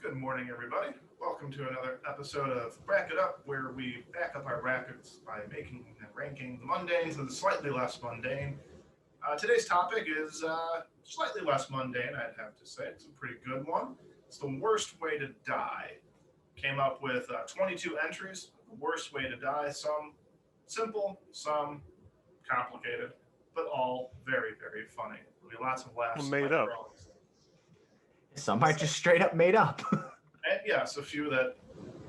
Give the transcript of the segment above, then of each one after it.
Good morning, everybody. Welcome to another episode of Brack It Up, where we back up our brackets by making and ranking the mundane to the slightly less mundane. Today's topic is slightly less mundane, I'd have to say. It's a pretty good one. It's the worst way to die. Came up with 22 entries. The worst way to die. Some simple, some complicated, but all very, very funny. There'll be lots of laughs. Made up. Some are just straight up made up. And yes, a few that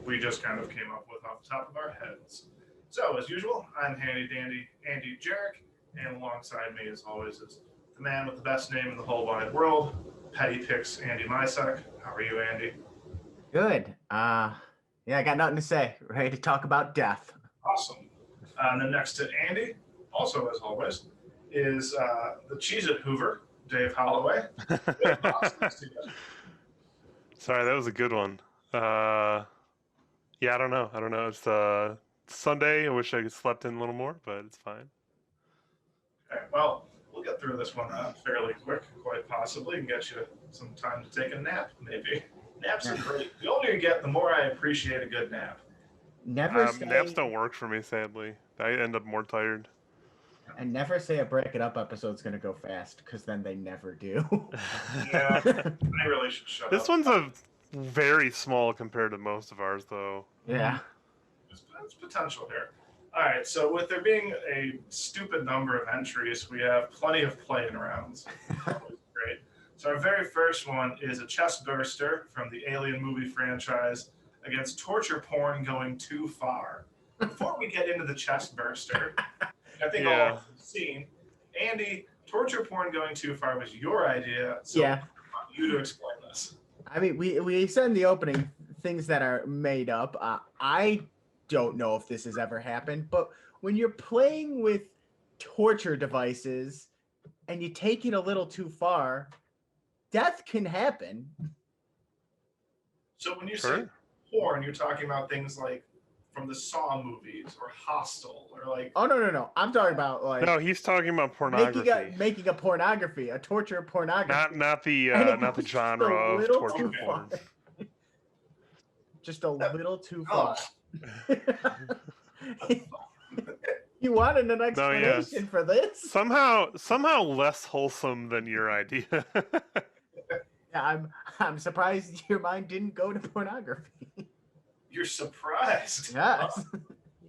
we just kind of came up with off the top of our heads. So, as usual, I'm handy dandy Andy Jarek, and alongside me, as always, is the man with the best name in the whole wide world, Petty Picks Andy Mysek. How are you, Andy? Good. Yeah, I got nothing to say. Ready to talk about death. Awesome. And then next to Andy, also as always, is the Cheez-It Hoover, Dave Holloway. Sorry, that was a good one. Yeah, I don't know. It's Sunday. I wish I could slept in a little more, but it's fine. Okay, well, we'll get through this one fairly quick, quite possibly, and get you some time to take a nap, maybe. Naps are great. The older you get, the more I appreciate a good nap. Naps don't work for me, sadly. I end up more tired. And never say a Break It Up episode's going to go fast, because then they never do. Yeah, I really should shut up. This one's a very small compared to most of ours, though. Yeah. There's potential here. All right, so with there being a stupid number of entries, we have plenty of playing rounds. Great. So our very first one is a chest burster from the Alien movie franchise against torture porn going too far. Before we get into the chest burster, I think all of us have seen, Andy, torture porn going too far was your idea, so I want you to explain this. I mean, we said in the opening things that are made up. I don't know if this has ever happened, but when you're playing with torture devices and you take it a little too far, death can happen. So when you say porn, you're talking about things like from the Saw movies or Hostel or like... Oh, no. I'm talking about like... No, he's talking about pornography. Making a pornography, a torture pornography. Not the genre of torture porn. Just a little too far. You wanted an explanation for this? Somehow less wholesome than your idea. Yeah, I'm surprised your mind didn't go to pornography. You're surprised? Yes.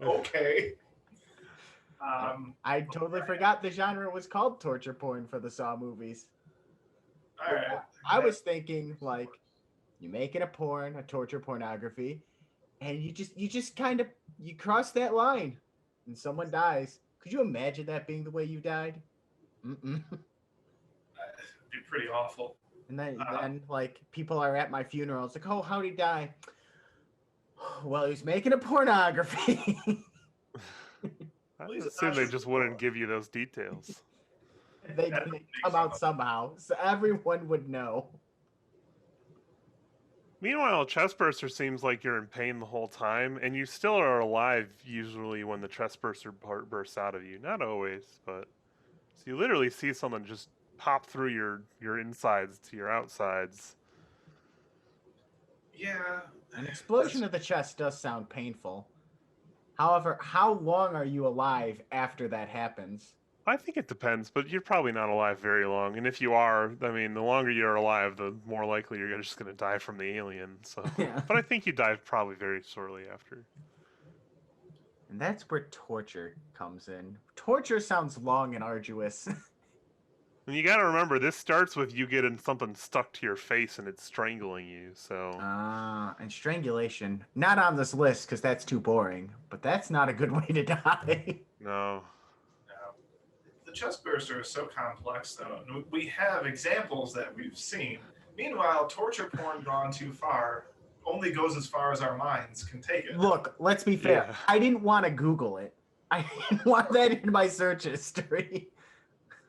Okay. I totally forgot the genre was called torture porn for the Saw movies. All right. I was thinking like you're making a torture pornography, and you just kind of cross that line, and someone dies. Could you imagine that being the way you died? It'd be pretty awful. And then like people are at my funeral. It's like, oh, how'd he die? Well, he was making a pornography. I assume they just wouldn't give you those details. They come out somehow, so everyone would know. Meanwhile, chest burster seems like you're in pain the whole time, and you still are alive usually when the chest burster bursts out of you. Not always, but so you literally see someone just pop through your insides to your outsides. Yeah. An explosion of the chest does sound painful. However, how long are you alive after that happens? I think it depends, but you're probably not alive very long. And if you are, I mean, the longer you're alive, the more likely you're just going to die from the alien. So, Yeah. But I think you die probably very shortly after. And that's where torture comes in. Torture sounds long and arduous. And you got to remember, this starts with you getting something stuck to your face and it's strangling you. So. And strangulation, not on this list because that's too boring. But that's not a good way to die. No. The chest burster is so complex, though. We have examples that we've seen. Meanwhile, torture porn gone too far only goes as far as our minds can take it. Look, let's be fair. Yeah. I didn't want to Google it. I didn't want that in my search history.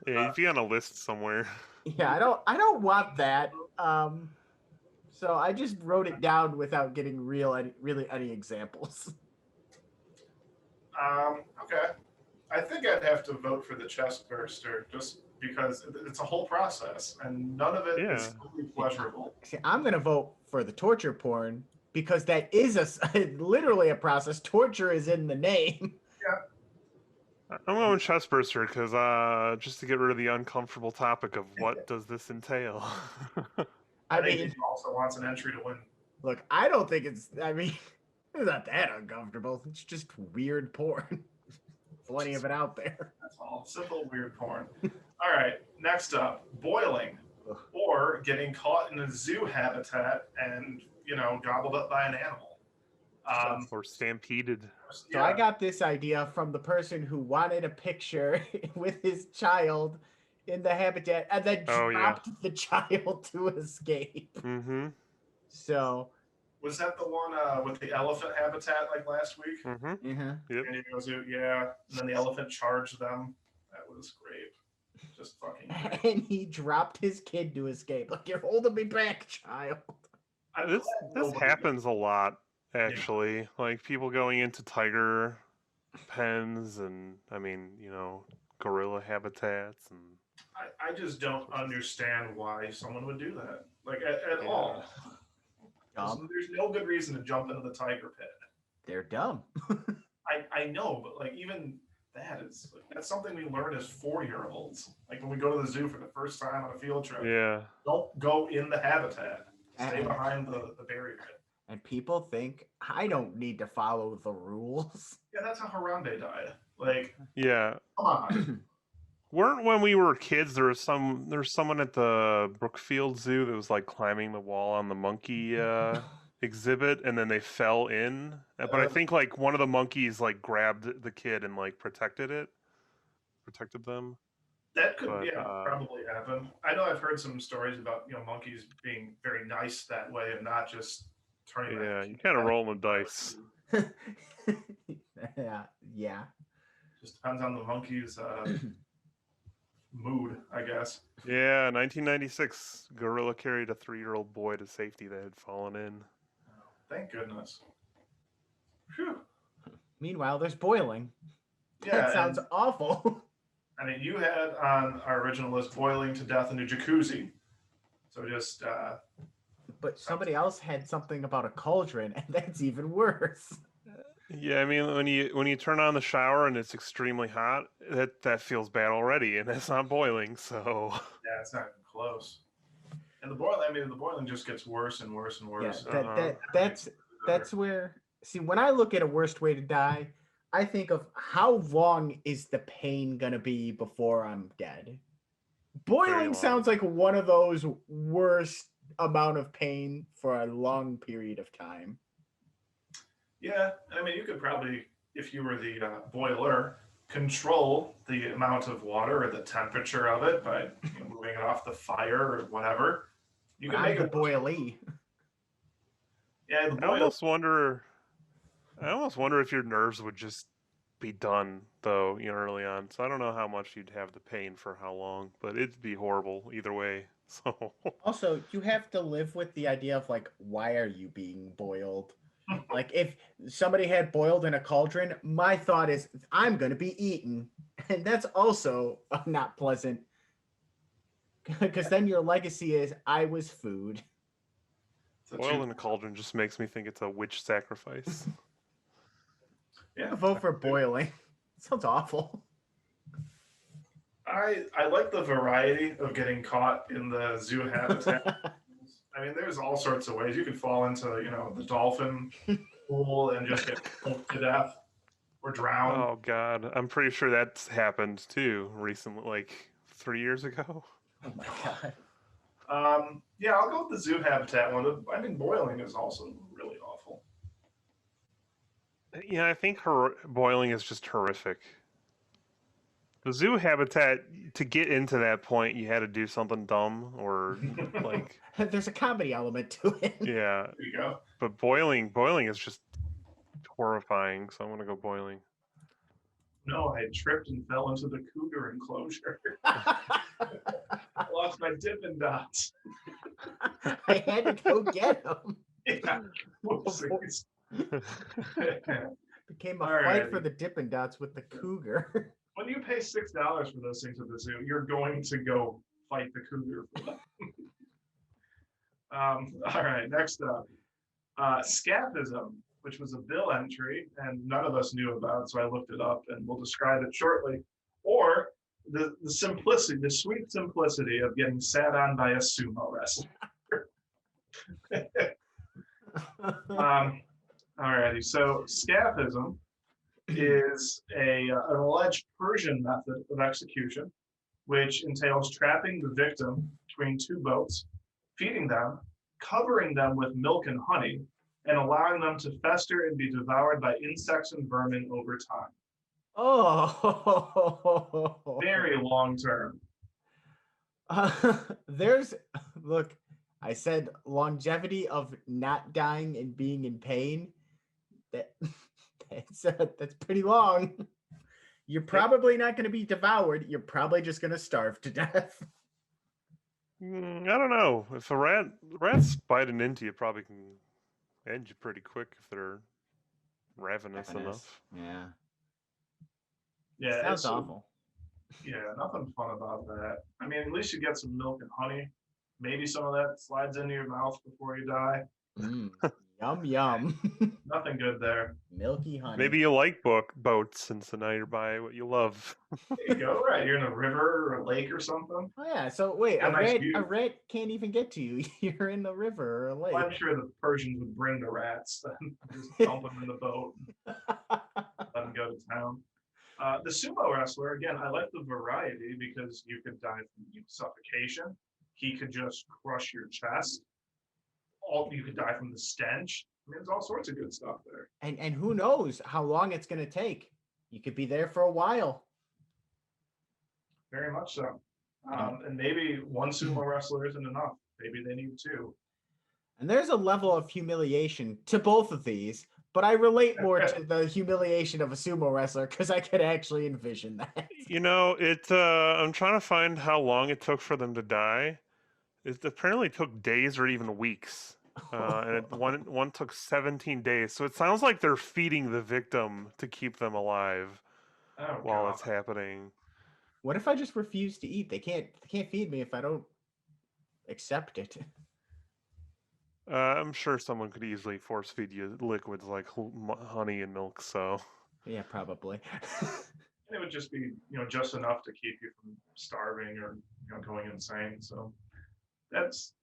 Yeah, you'd be on a list somewhere. Yeah, I don't want that. So I just wrote it down without getting really any examples. Okay. I think I'd have to vote for the chest burster just because it's a whole process, and none of it is Yeah. really pleasurable. See, I'm gonna vote for the torture porn because that is literally a process. Torture is in the name. I'm going chestburster because just to get rid of the uncomfortable topic of what does this entail. I I think mean, he also wants an entry to win. look, I don't think it's. I mean, it's not that uncomfortable. It's just weird porn. Plenty of it out there. That's all. Simple, weird porn. All right, next up, boiling, or getting caught in a zoo habitat and, gobbled up by an animal. Or stampeded. So I got this idea from the person who wanted a picture with his child in the habitat and then dropped the child to escape. Mm-hmm. So was that the one with the elephant habitat like last week? Mm-hmm. Yep. And he goes, yeah, and then the elephant charged them. That was great. Just fucking great. And he dropped his kid to escape. Like, you're holding me back, child. This happens a lot, actually. Yeah. Like people going into tiger pens and, gorilla habitats. And I just don't understand why someone would do that. Like, at all. There's no good reason to jump into the tiger pit. They're dumb. I know, but like even that's something we learn as 4-year-olds. Like when we go to the zoo for the first time on a field trip. Yeah. Don't go in the habitat. Stay behind the barrier. And people think I don't need to follow the rules. Yeah, that's how Harambe died. Like, yeah. Come on. Weren't when we were kids there was someone at the Brookfield Zoo that was like climbing the wall on the monkey exhibit and then they fell in, but I think like one of the monkeys like grabbed the kid and like protected them. That could probably happen. I know I've heard some stories about monkeys being very nice that way and not just turning. Yeah, you kind of roll the dice. Yeah. Just depends on the monkey's mood, I guess. Yeah, 1996, gorilla carried a 3-year-old boy to safety that had fallen in. Oh, thank goodness. Whew. Meanwhile, there's boiling. Yeah, that sounds awful. I mean, you had on our original list boiling to death in a jacuzzi. So just... But somebody else had something about a cauldron, and that's even worse. Yeah, I mean, when you turn on the shower and it's extremely hot, that feels bad already, and that's not boiling. So yeah, it's not even close. And the boiling just gets worse and worse and worse. Yeah, that's where. See, when I look at a worst way to die, I think of how long is the pain gonna be before I'm dead. Boiling sounds like one of those worst amount of pain for a long period of time. Yeah, I mean, you could probably, if you were the boiler, control the amount of water or the temperature of it by moving it off the fire or whatever. You can make a boilie. Yeah, I almost wonder if your nerves would just be done though, early on. So I don't know how much you'd have the pain for how long, but it'd be horrible either way. So also, you have to live with the idea of like, why are you being boiled? Like if somebody had boiled in a cauldron, my thought is I'm going to be eaten. And that's also not pleasant because then your legacy is I was food. Boiled in a cauldron just makes me think it's a witch sacrifice. Yeah, vote for boiling. It sounds awful. I like the variety of getting caught in the zoo habitat. I mean, there's all sorts of ways. You could fall into, the dolphin pool and just get choked to death or drown. Oh, God. I'm pretty sure that's happened, too, recently, like 3 years ago. Oh, my God. Yeah, I'll go with the zoo habitat one. I think boiling is also really awful. Yeah, I think boiling is just horrific. The zoo habitat, to get into that point, you had to do something dumb or like... There's a comedy element to it. Yeah. There you go. But boiling is just horrifying, so I'm going to go boiling. No, I tripped and fell into the cougar enclosure. I lost my Dippin' Dots. I had to go get them. Yeah. Became a fight for the Dippin' Dots with the cougar. When you pay $6 for those things at the zoo, you're going to go fight the cougar for them. All right, next up, Scapism, which was a bill entry, and none of us knew about, so I looked it up, and we'll describe it shortly. Or the simplicity, the sweet simplicity of getting sat on by a sumo wrestler. Alrighty, so Scapism is an alleged Persian method of execution, which entails trapping the victim between two boats, feeding them, covering them with milk and honey, and allowing them to fester and be devoured by insects and vermin over time. Oh, Very long term. Look, I said longevity of not dying and being in pain. That's pretty long. You're probably not going to be devoured. You're probably just going to starve to death. I don't know. If a rat's biting into you, probably can end you pretty quick if they're ravenous enough. Yeah. Yeah, Sounds awful. Yeah, nothing fun about that. I mean, at least you get some milk and honey. Maybe some of that slides into your mouth before you die. Yum, yum. Nothing good there. Milky honey. Maybe you like boats, and so now you're by what you love. There you go, right? You're in a river or a lake or something. Oh, yeah. So wait, Yeah, nice view. a rat can't even get to you. You're in the river or a lake. Well, I'm sure the Persians would bring the rats, then just dump them in the boat, let them go to town. The sumo wrestler, again, I like the variety because you could die from suffocation. He could just crush your chest. You could die from the stench. I mean, there's all sorts of good stuff there. And who knows how long it's going to take. You could be there for a while. Very much so. And maybe one sumo wrestler isn't enough. Maybe they need two. And there's a level of humiliation to both of these, but I relate more to the humiliation of a sumo wrestler because I could actually envision that. You know, I'm trying to find how long it took for them to die. It apparently took days or even weeks. And one took 17 days. So it sounds like they're feeding the victim to keep them alive while it's happening. What if I just refuse to eat? They can't feed me if I don't accept it. I'm sure someone could easily force feed you liquids like honey and milk. So yeah, probably. It would just be just enough to keep you from starving or going insane. So that's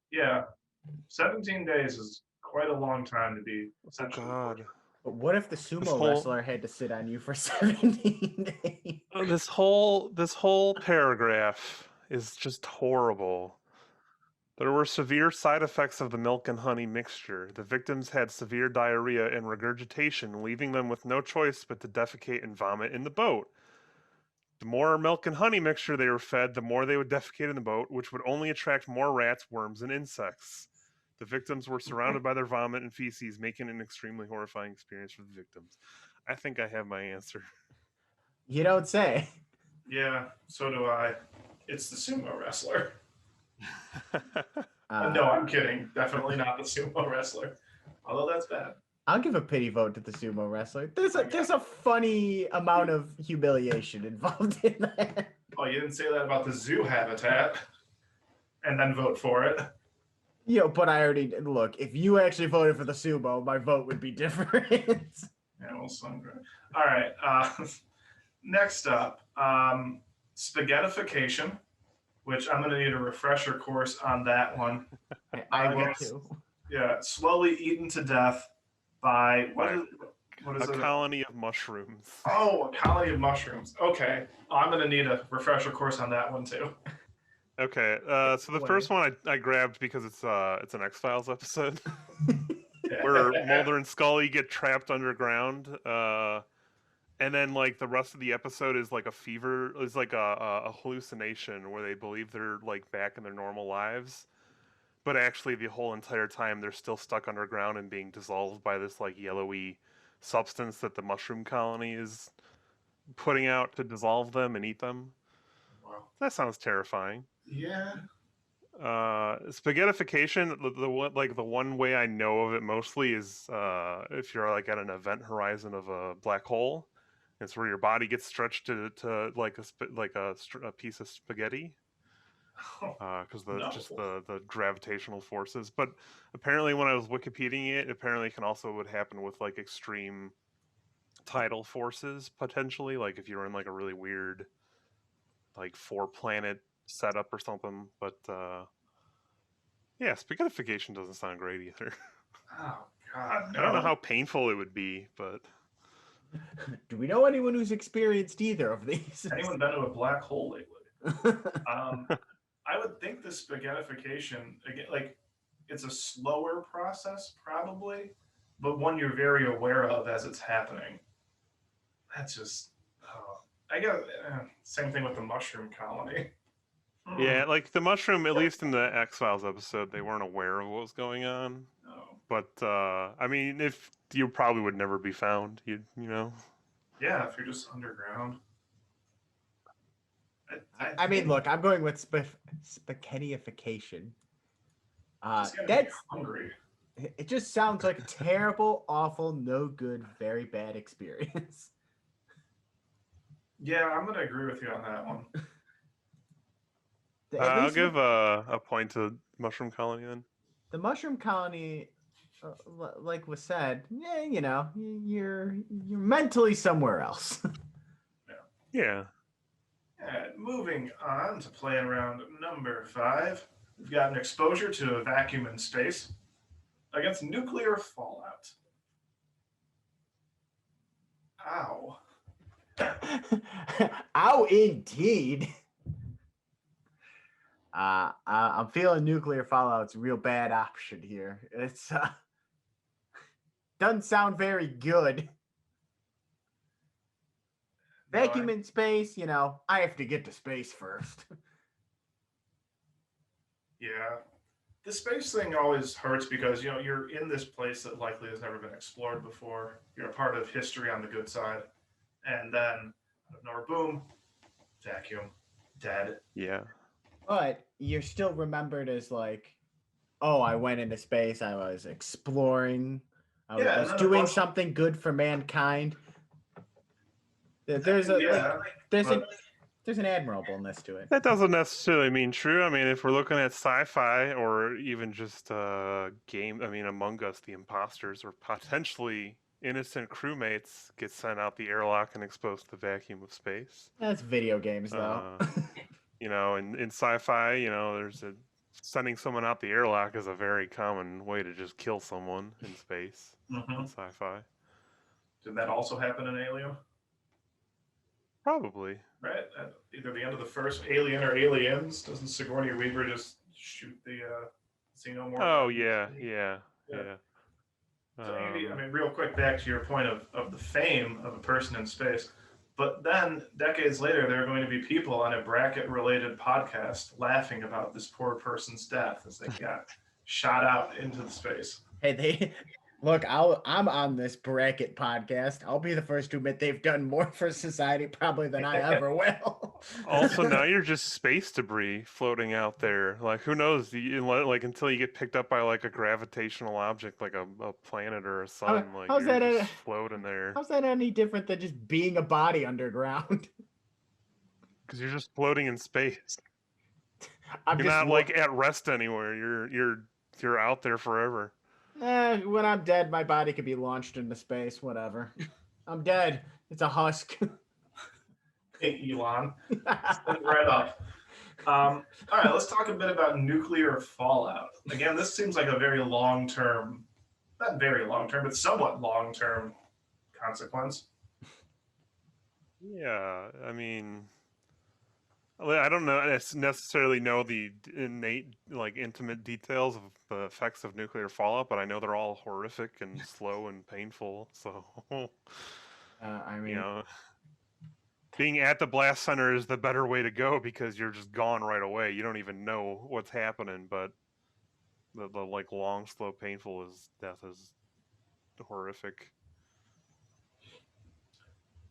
17 days is quite a long time to be essentially. Oh God. But what if the sumo wrestler had to sit on you for 17 days? This whole paragraph is just horrible. There were severe side effects of the milk and honey mixture. The victims had severe diarrhea and regurgitation, leaving them with no choice but to defecate and vomit in the boat. The more milk and honey mixture they were fed, the more they would defecate in the boat, which would only attract more rats, worms, and insects. The victims were surrounded by their vomit and feces, making it an extremely horrifying experience for the victims. I think I have my answer. You don't say. Yeah, so do I. It's the sumo wrestler. No, I'm kidding. Definitely not the sumo wrestler. Although that's bad. I'll give a pity vote to the sumo wrestler. There's a funny amount of humiliation involved in that. Oh, you didn't say that about the zoo habitat and then vote for it. But I already look. If you actually voted for the sumo, my vote would be different. Yeah, well, all right. Next up, Spaghettification, which I'm going to need a refresher course on that one. I will too. Yeah, slowly eaten to death by what is a colony of mushrooms. Oh, a colony of mushrooms. Okay, I'm going to need a refresher course on that one too. Okay, so the first one I grabbed because it's an X-Files episode where Mulder and Scully get trapped underground, and then like the rest of the episode is like a hallucination where they believe they're like back in their normal lives, but actually the whole entire time they're still stuck underground and being dissolved by this like yellowy substance that the mushroom colony is putting out to dissolve them and eat them. Wow. That sounds terrifying. Yeah. Spaghettification, the one way I know of it mostly is if you're like at an event horizon of a black hole It's where your body gets stretched to like a piece of spaghetti. Because the gravitational forces. But apparently, when I was Wikipediaing it, apparently it can also would happen with like extreme tidal forces potentially. Like if you're in like a really weird like 4-planet setup or something. But yeah, spaghettification doesn't sound great either. Oh God, no. I don't know how painful it would be, but Do we know anyone who's experienced either of these? Anyone been to a black hole lately? I would think the spaghettification, again, like it's a slower process probably, but one you're very aware of as it's happening. That's just, I guess, same thing with the mushroom colony. yeah, like the mushroom, at least in the X-Files episode, they weren't aware of what was going on. No. But I mean, if you probably would never be found, you know. Yeah, if you're just underground. I mean, look, I'm going with spaghettification. That's hungry. It just sounds like a terrible, awful, no good, very bad experience. Yeah, I'm gonna agree with you on that one. I'll give a point to Mushroom Colony then. The Mushroom Colony, like was said, yeah, you know, you're mentally somewhere else. Yeah. Moving on to playing round number 5. We've got an exposure to a vacuum in space against nuclear fallout. Ow. Ow, indeed. I'm feeling nuclear fallout's a real bad option here. It's doesn't sound very good. Vacuum in space, you know, I have to get to space first. Yeah. The space thing always hurts because, you know, you're in this place that likely has never been explored before. You're a part of history on the good side. And then, out of nowhere, boom, vacuum, dead. Yeah. But you're still remembered as like, oh, I went into space, I was exploring, I was doing something good for mankind. There's an admirableness to it. That doesn't necessarily mean true. I mean, if we're looking at sci-fi or even just game, I mean, Among Us, the imposters or potentially innocent crewmates get sent out the airlock and exposed to the vacuum of space. That's video games, though. You know, in sci-fi, you know, sending someone out the airlock is a very common way to just kill someone in space. In sci-fi. Did that also happen in Alien? Probably. Right? At either the end of the first Alien or Aliens, doesn't Sigourney Weaver just shoot the xenomorph? Oh, yeah. So Andy, I mean, real quick, back to your point of the fame of a person in space. But then, decades later, there are going to be people on a bracket-related podcast laughing about this poor person's death as they got shot out into the space. Hey, look, I'm on this bracket podcast. I'll be the first to admit they've done more for society probably than I ever will. Also, now you're just space debris floating out there. Like, who knows? Like, until you get picked up by like a gravitational object, like a planet or a sun. Like, how's you're that just floating there? How's that any different than just being a body underground? Because you're just floating in space. You're not like at rest anywhere. You're out there forever. When I'm dead, my body could be launched into space. Whatever. I'm dead. It's a husk. Hey, Elon. Right up. All right, let's talk a bit about nuclear fallout. Again, this seems like a very long-term, not very long-term, but somewhat long-term consequence. Yeah, I mean, I don't necessarily know the innate, like, intimate details of the effects of nuclear fallout, but I know they're all horrific and slow and painful. So, I mean, you know, being at the blast center is the better way to go because you're just gone right away. You don't even know what's happening, but the like long, slow, painful death is horrific.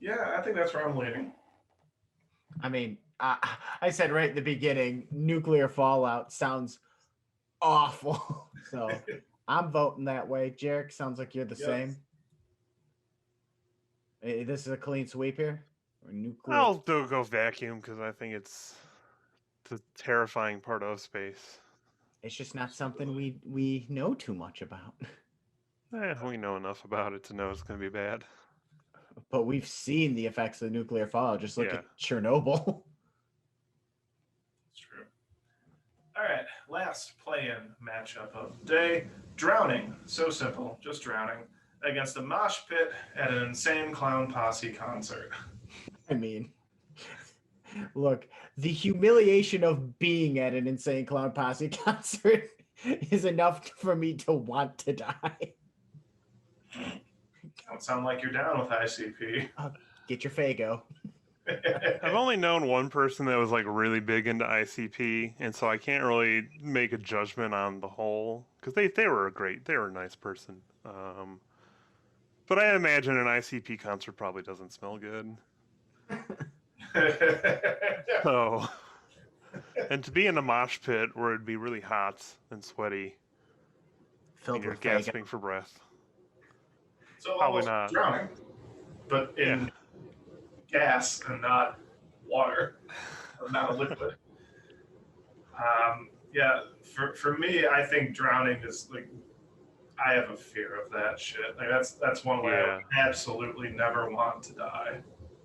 Yeah, I think that's where I'm leaning. I mean, I said right at the beginning, nuclear fallout sounds awful. So I'm voting that way. Jarek, sounds like you're the same. This is a clean sweep here? Or nuclear? I'll go vacuum because I think it's the terrifying part of space. It's just not something we know too much about. We know enough about it to know it's going to be bad. But we've seen the effects of nuclear fallout. Just look Yeah. at Chernobyl. It's true. All right, last play-in matchup of the day. Drowning. So simple, just drowning. Against a mosh pit at an insane clown posse concert. I mean, look, the humiliation of being at an insane clown posse concert is enough for me to want to die. Don't sound like you're down with ICP. Get your Fago. I've only known one person that was like really big into ICP, and so I can't really make a judgment on the whole because they were a nice person. But I imagine an ICP concert probably doesn't smell good. So, and to be in a mosh pit where it'd be really hot and sweaty, Filled and you're with Fago. gasping for breath. So Probably almost not. drowning, but in gas and not water, or not a liquid. Yeah, for me, I think drowning is like, I have a fear of that shit. Like that's one way I would absolutely never want to die.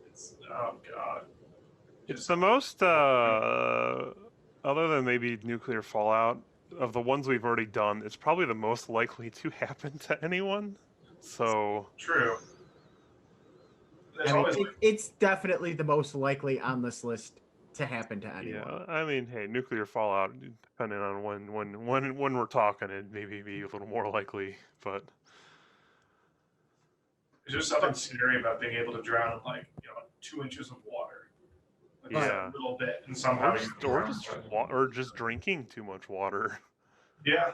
It's, oh god. It's the most, other than maybe nuclear fallout, of the ones we've already done, it's probably the most likely to happen to anyone. So True. There's I mean, always it's definitely the most likely on this list to happen to anyone. yeah, I mean, hey, nuclear fallout, depending on when we're talking, it maybe be a little more likely, but there's just something scary about being able to drown in 2 inches of water. Like Yeah. a little bit, and somehow or just drinking too much water. Yeah.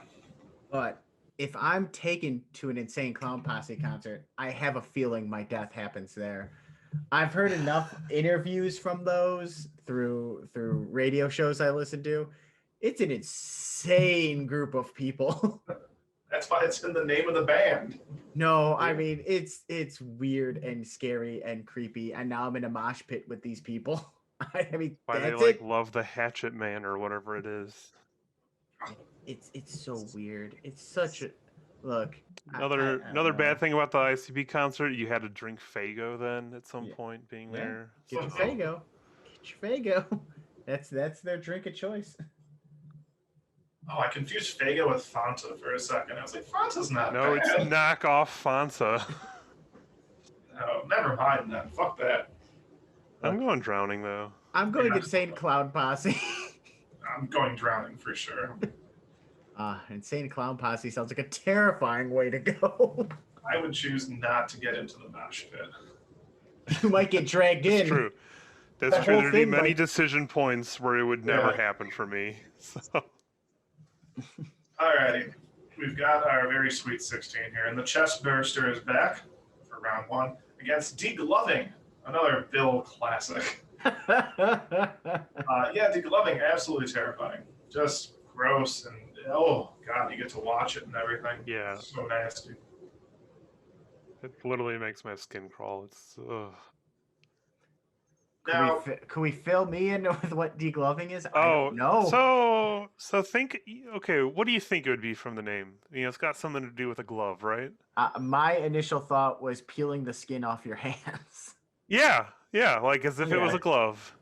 But if I'm taken to an insane clown posse concert, I have a feeling my death happens there. I've heard enough interviews from those through radio shows I listen to. It's an insane group of people. That's why it's in the name of the band. No, I mean it's weird and scary and creepy. And now I'm in a mosh pit with these people. I mean, Why that's they it. love the Hatchet Man or whatever it is. It's so weird. It's such a look. Another bad thing about the ICP concert, you had to drink Fago then at some Yeah. point being Yeah. there. Get your Fago. Get your Fago. That's their drink of choice. Oh, I confused Fago with Fanta for a second. I was like, Fanta's not No, bad. it's knockoff Fanta. No, never mind then. Fuck that. I'm going drowning though. I'm going Yeah. insane clown posse. I'm going drowning for sure. Insane clown posse sounds like a terrifying way to go. I would choose not to get into the mosh pit. You might get dragged in. It's true. That's The true. whole There'd be thing many might- decision points where it would never Yeah. happen for me. So Alrighty. We've got our very sweet 16 here, and the chest burster is back for round 1 against degloving, another Bill classic. Yeah, degloving, absolutely terrifying. Just gross, and oh god, you get to watch it and everything. yeah, So nasty. it literally makes my skin crawl. It's Now, Can we fill me in with what degloving is? oh no. So think. Okay, what do you think it would be from the name? It's got something to do with a glove, right? My initial thought was peeling the skin off your hands. Yeah, like as if it was Yeah. a glove.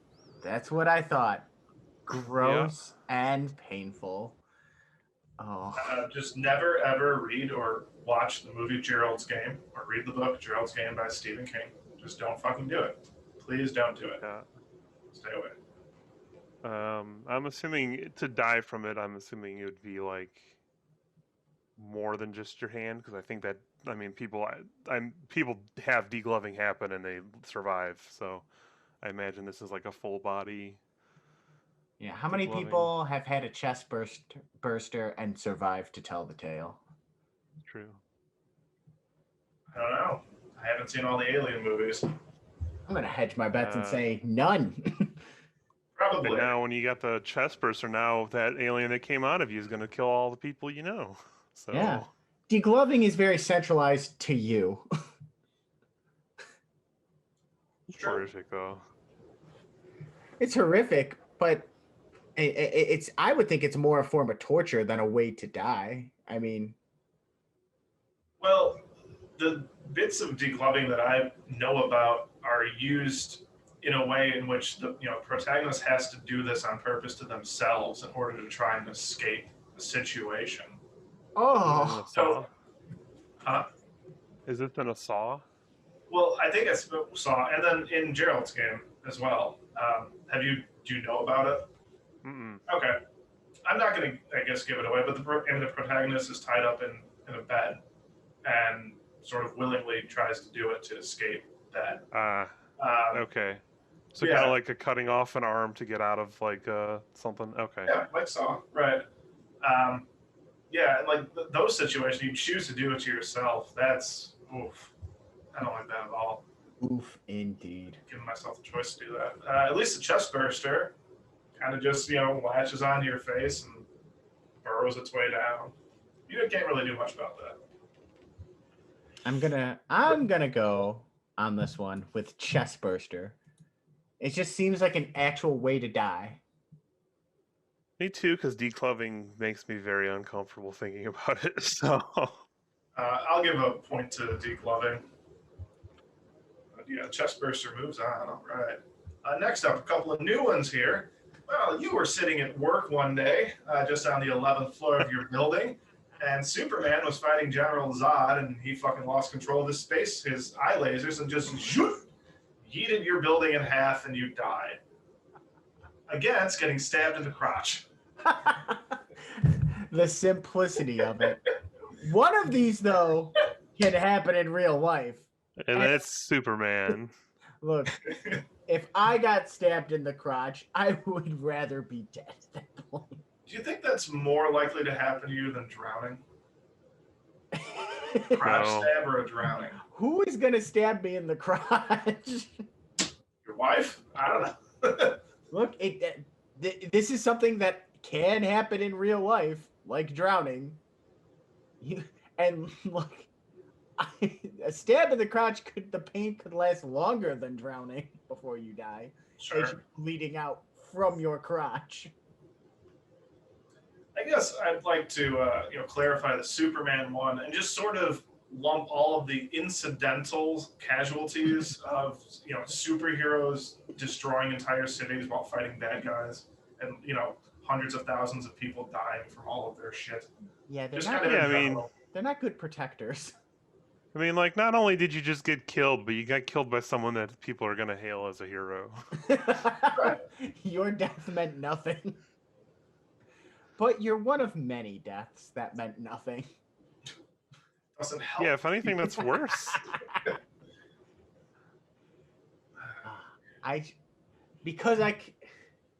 That's what I thought. Gross and painful. Oh. just never ever read or watch the movie Gerald's Game or read the book Gerald's Game by Stephen King. Just don't fucking do it. Please don't do it. Yeah. Stay away. I'm assuming to die from it. I'm assuming it would be like more than just your hand, because I think that people have degloving happen and they survive. So I imagine this is like a full body. Yeah, how many Degloving. people have had a chest burster and survived to tell the tale? True. I don't know. I haven't seen all the Alien movies. I'm gonna hedge my bets and Uh, say none. Probably. And now when you got the chest burster, now that alien that came out of you is going to kill all the people you know. So Yeah. Degloving is very centralized to you. It's horrific, though. It's horrific, but it's. I would think it's more a form of torture than a way to die. I mean, Well, the bits of degloving that I know about are used in a way in which the protagonist has to do this on purpose to themselves in order to try and escape the situation. oh, So, huh? Is this in a Saw? Well, I think I saw, and then in Gerald's game as well. Do you know about it? Mm-mm. Okay, I'm not going to, I guess, give it away. But the protagonist is tied up in a bed, and sort of willingly tries to do it to escape that. Okay. So yeah. kind of like a cutting off an arm to get out of like something. Okay. Yeah, like Saw, right? Yeah, and like those situations, you choose to do it to yourself. That's oof. I don't like that at all. oof, indeed. Giving myself the choice to do that. At least the chest burster kind of just latches onto your face and burrows its way down. You can't really do much about that. I'm gonna go on this one with chest burster. It just seems like an actual way to die. Me too, because decloving makes me very uncomfortable thinking about it. So I'll give a point to degloving. Yeah, chest burster moves on. All right. Next up, a couple of new ones here. Well, you were sitting at work one day, just on the 11th floor of your building, and Superman was fighting General Zod, and he fucking lost control of his eye lasers, and just yeeted your building in half, and you died. Against getting stabbed in the crotch. The simplicity of it. One of these, though, can happen in real life. and that's Superman. Look, if I got stabbed in the crotch, I would rather be dead at that point. Do you think that's more likely to happen to you than drowning? Crotch stab or a drowning? Who is going to stab me in the crotch? Your wife? I don't know. Look, this is something that can happen in real life, like drowning. And look, a stab in the crotch the pain could last longer than drowning before you die. Sure. As you're bleeding out from your crotch. I guess I'd like to clarify the Superman one and just sort of lump all of the incidental casualties of superheroes destroying entire cities while fighting bad guys, and hundreds of thousands of people dying from all of their shit. Yeah, they're not good protectors. I mean, like, not only did you just get killed, but you got killed by someone that people are going to hail as a hero. Your death meant nothing. But you're one of many deaths that meant nothing. Doesn't help. Yeah, if anything, that's worse.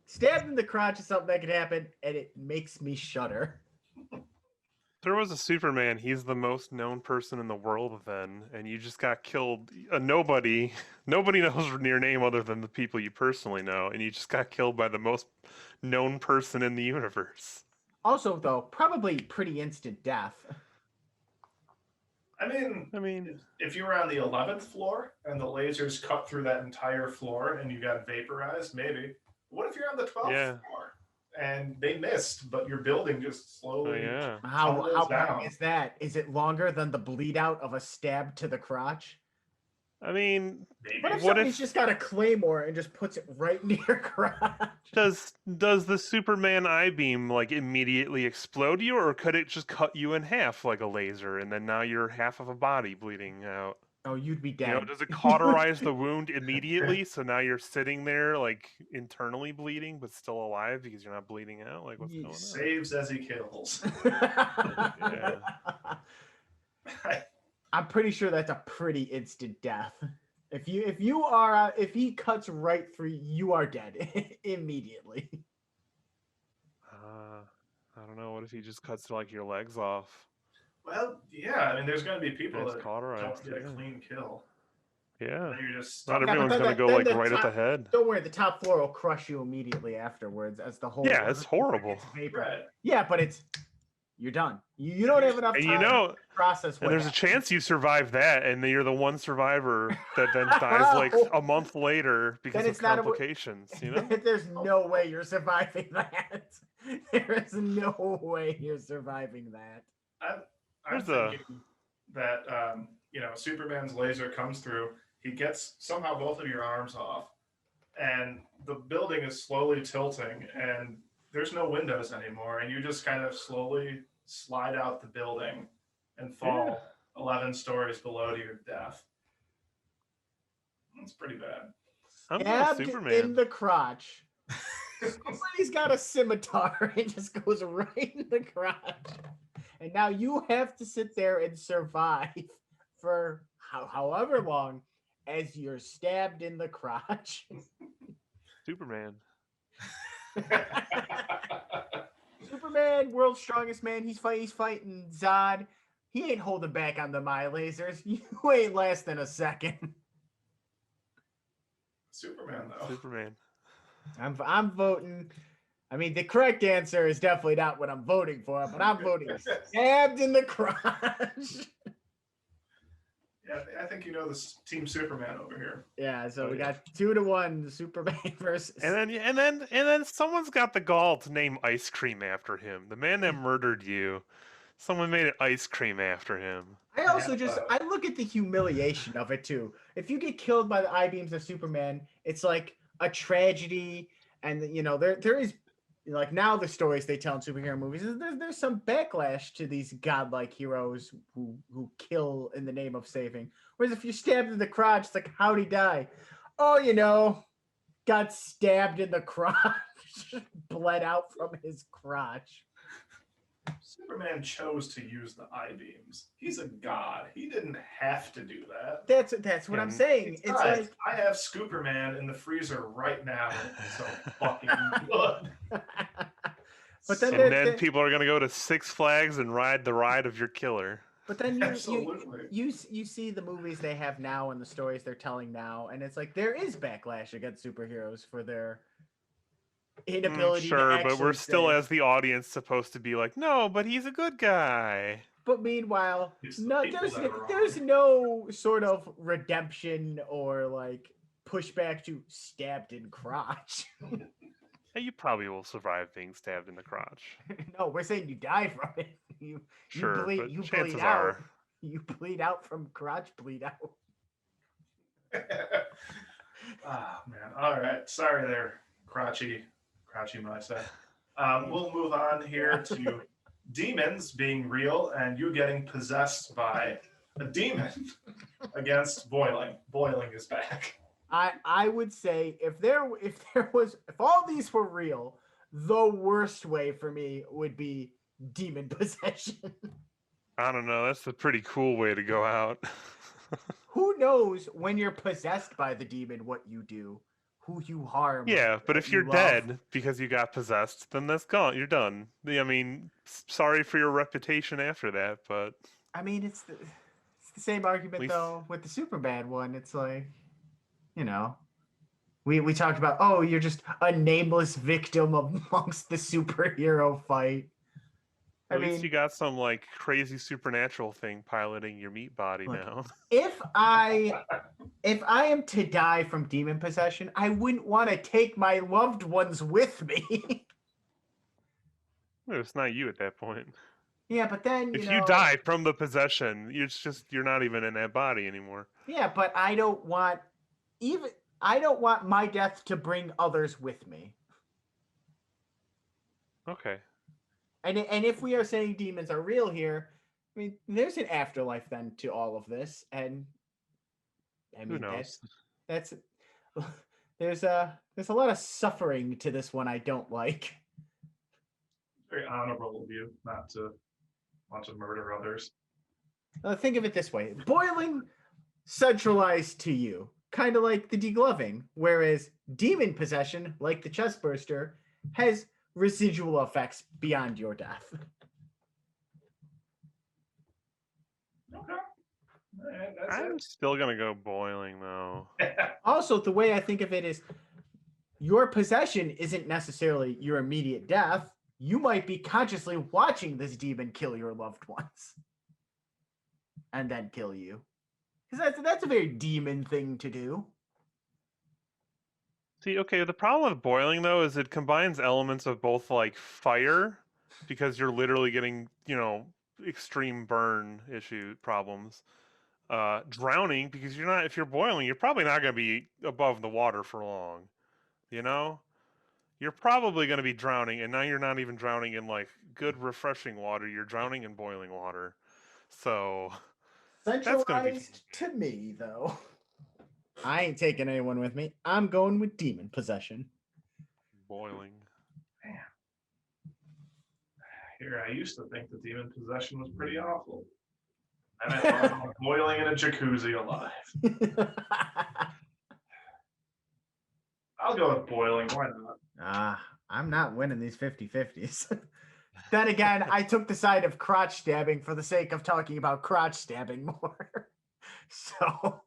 Stabbed in the crotch is something that could happen, and it makes me shudder. There was a Superman. He's the most known person in the world then, and you just got killed. Nobody knows your name other than the people you personally know, and you just got killed by the most known person in the universe. Also, though, probably pretty instant death. I mean, if you were on the 11th floor and the lasers cut through that entire floor and you got vaporized, maybe. What if you're on the 12th floor and they missed, but your building just slowly... How long is that? Is it longer than the bleed out of a stab to the crotch? I mean, maybe. What if somebody's just got a claymore and just puts it right near crotch? Does the Superman eye beam like immediately explode you, or could it just cut you in half like a laser, and then now you're half of a body bleeding out? Oh, you'd be dead. Does it cauterize the wound immediately, so now you're sitting there like internally bleeding but still alive because you're not bleeding out? Like, what's going on? Saves as he kills. Yeah. I'm pretty sure that's a pretty instant death. If he cuts right through, you are dead immediately. I don't know. What if he just cuts like your legs off? Well, yeah. I mean, there's going to be people that cauterized, don't get a clean kill. Yeah. You're just Not everyone's going to go like right at the head. Don't worry, the top floor will crush you immediately afterwards as the whole... Yeah, it's horrible. Vapor. Right. Yeah, but you're done. You don't have enough And time to process what and there's a happened. chance you survive that, and then you're the one survivor that then dies like a month later because of complications. There's no way you're surviving that. There is no way you're surviving that. I'm thinking that Superman's laser comes through. He gets somehow both of your arms off, and the building is slowly tilting, and there's no windows anymore, and you just kind of slowly slide out the building and fall 11 stories below to your death. That's pretty bad. I'm Stabbed Superman. in the crotch. Somebody's got a scimitar and just goes right in the crotch. And now you have to sit there and survive for however long as you're stabbed in the crotch. Superman. Superman, world's strongest man. He's fighting Zod. He ain't holding back on the my lasers. You ain't lasting a second. Superman, though. Superman. I'm voting. I mean, the correct answer is definitely not what I'm voting for, but I'm voting stabbed in the crotch. Yeah, I think you know this Team Superman over here. Yeah, so we got 2-1 Superman versus. And then someone's got the gall to name ice cream after him. The man that murdered you. Someone made an ice cream after him. I also I look at the humiliation of it too. If you get killed by the I-beams of Superman, it's like a tragedy, and there is like now the stories they tell in superhero movies. There's some backlash to these godlike heroes who kill in the name of saving. Whereas if you're stabbed in the crotch, it's like, how'd he die? Oh, got stabbed in the crotch, bled out from his crotch. Superman chose to use the I-beams. He's a god. He didn't have to do that. That's what I'm saying. It's like I have Scooperman in the freezer right now. It's so fucking good. But then people are gonna go to Six Flags and ride the ride of your killer. But then you see the movies they have now and the stories they're telling now, and it's like there is backlash against superheroes for their inability to but we're still as the audience supposed to be like, no, but he's a good guy. But meanwhile, there's no sort of redemption or like pushback to stabbed in crotch. Hey, you probably will survive being stabbed in the crotch. No, we're saying you die from it. You bleed out. You bleed out from crotch bleed out. Oh man. All right. Sorry there, crotchy mindset. We'll move on here to demons being real and you getting possessed by a demon against boiling. Boiling is back. I would say if all these were real, the worst way for me would be demon possession. I don't know. That's a pretty cool way to go out. Who knows when you're possessed by the demon what you do, who you harm. Yeah, but if you're dead because you got possessed, then that's gone. You're done. I mean, sorry for your reputation after that, but I mean, it's the same argument though with the Superman one. It's like, we talked about, oh, you're just a nameless victim amongst the superhero fight. At least you got some like crazy supernatural thing piloting your meat body now. If I am to die from demon possession, I wouldn't want to take my loved ones with me. It's not you at that point. Yeah, but then if you die from the possession, you're not even in that body anymore. Yeah, but I don't want my death to bring others with me. Okay. And if we are saying demons are real here, I mean, there's an afterlife then to all of this, and I mean, who knows? There's a lot of suffering to this one I don't like. Very honorable of you not to want to murder others. Think of it this way: boiling centralized to you, kind of like the degloving, whereas demon possession, like the chestburster, has residual effects beyond your death. Okay. I'm still gonna go boiling though. Also, the way I think of it is your possession isn't necessarily your immediate death. you might be consciously watching this demon kill your loved ones and then kill you. Because that's a very demon thing to do. See, okay, the problem with boiling though is it combines elements of both like fire, because you're literally getting, extreme burn issue problems. Drowning, because if you're boiling, you're probably not going to be above the water for long. You're probably going to be drowning, and now you're not even drowning in like good refreshing water. You're drowning in boiling water. So that's going to be Centralized to me, though. I ain't taking anyone with me. I'm going with demon possession. boiling. Man. Here, I used to think that demon possession was pretty awful. And I thought about boiling in a jacuzzi alive. I'll go with boiling. Why not? I'm not winning these 50-50s. Then again, I took the side of crotch stabbing for the sake of talking about crotch stabbing more. So,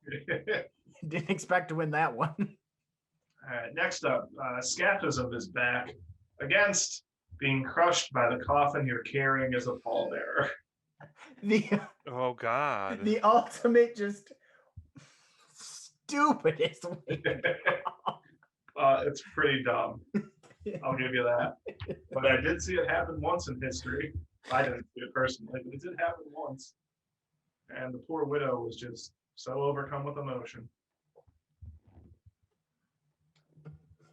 didn't expect to win that one. All right, next up, Scapism is back against being crushed by the coffin you're carrying as a pallbearer. Oh God. The ultimate just stupidest way. It's pretty dumb. I'll give you that. But I did see it happen once in history. I didn't see it personally, but it did happen once. And the poor widow was just so overcome with emotion.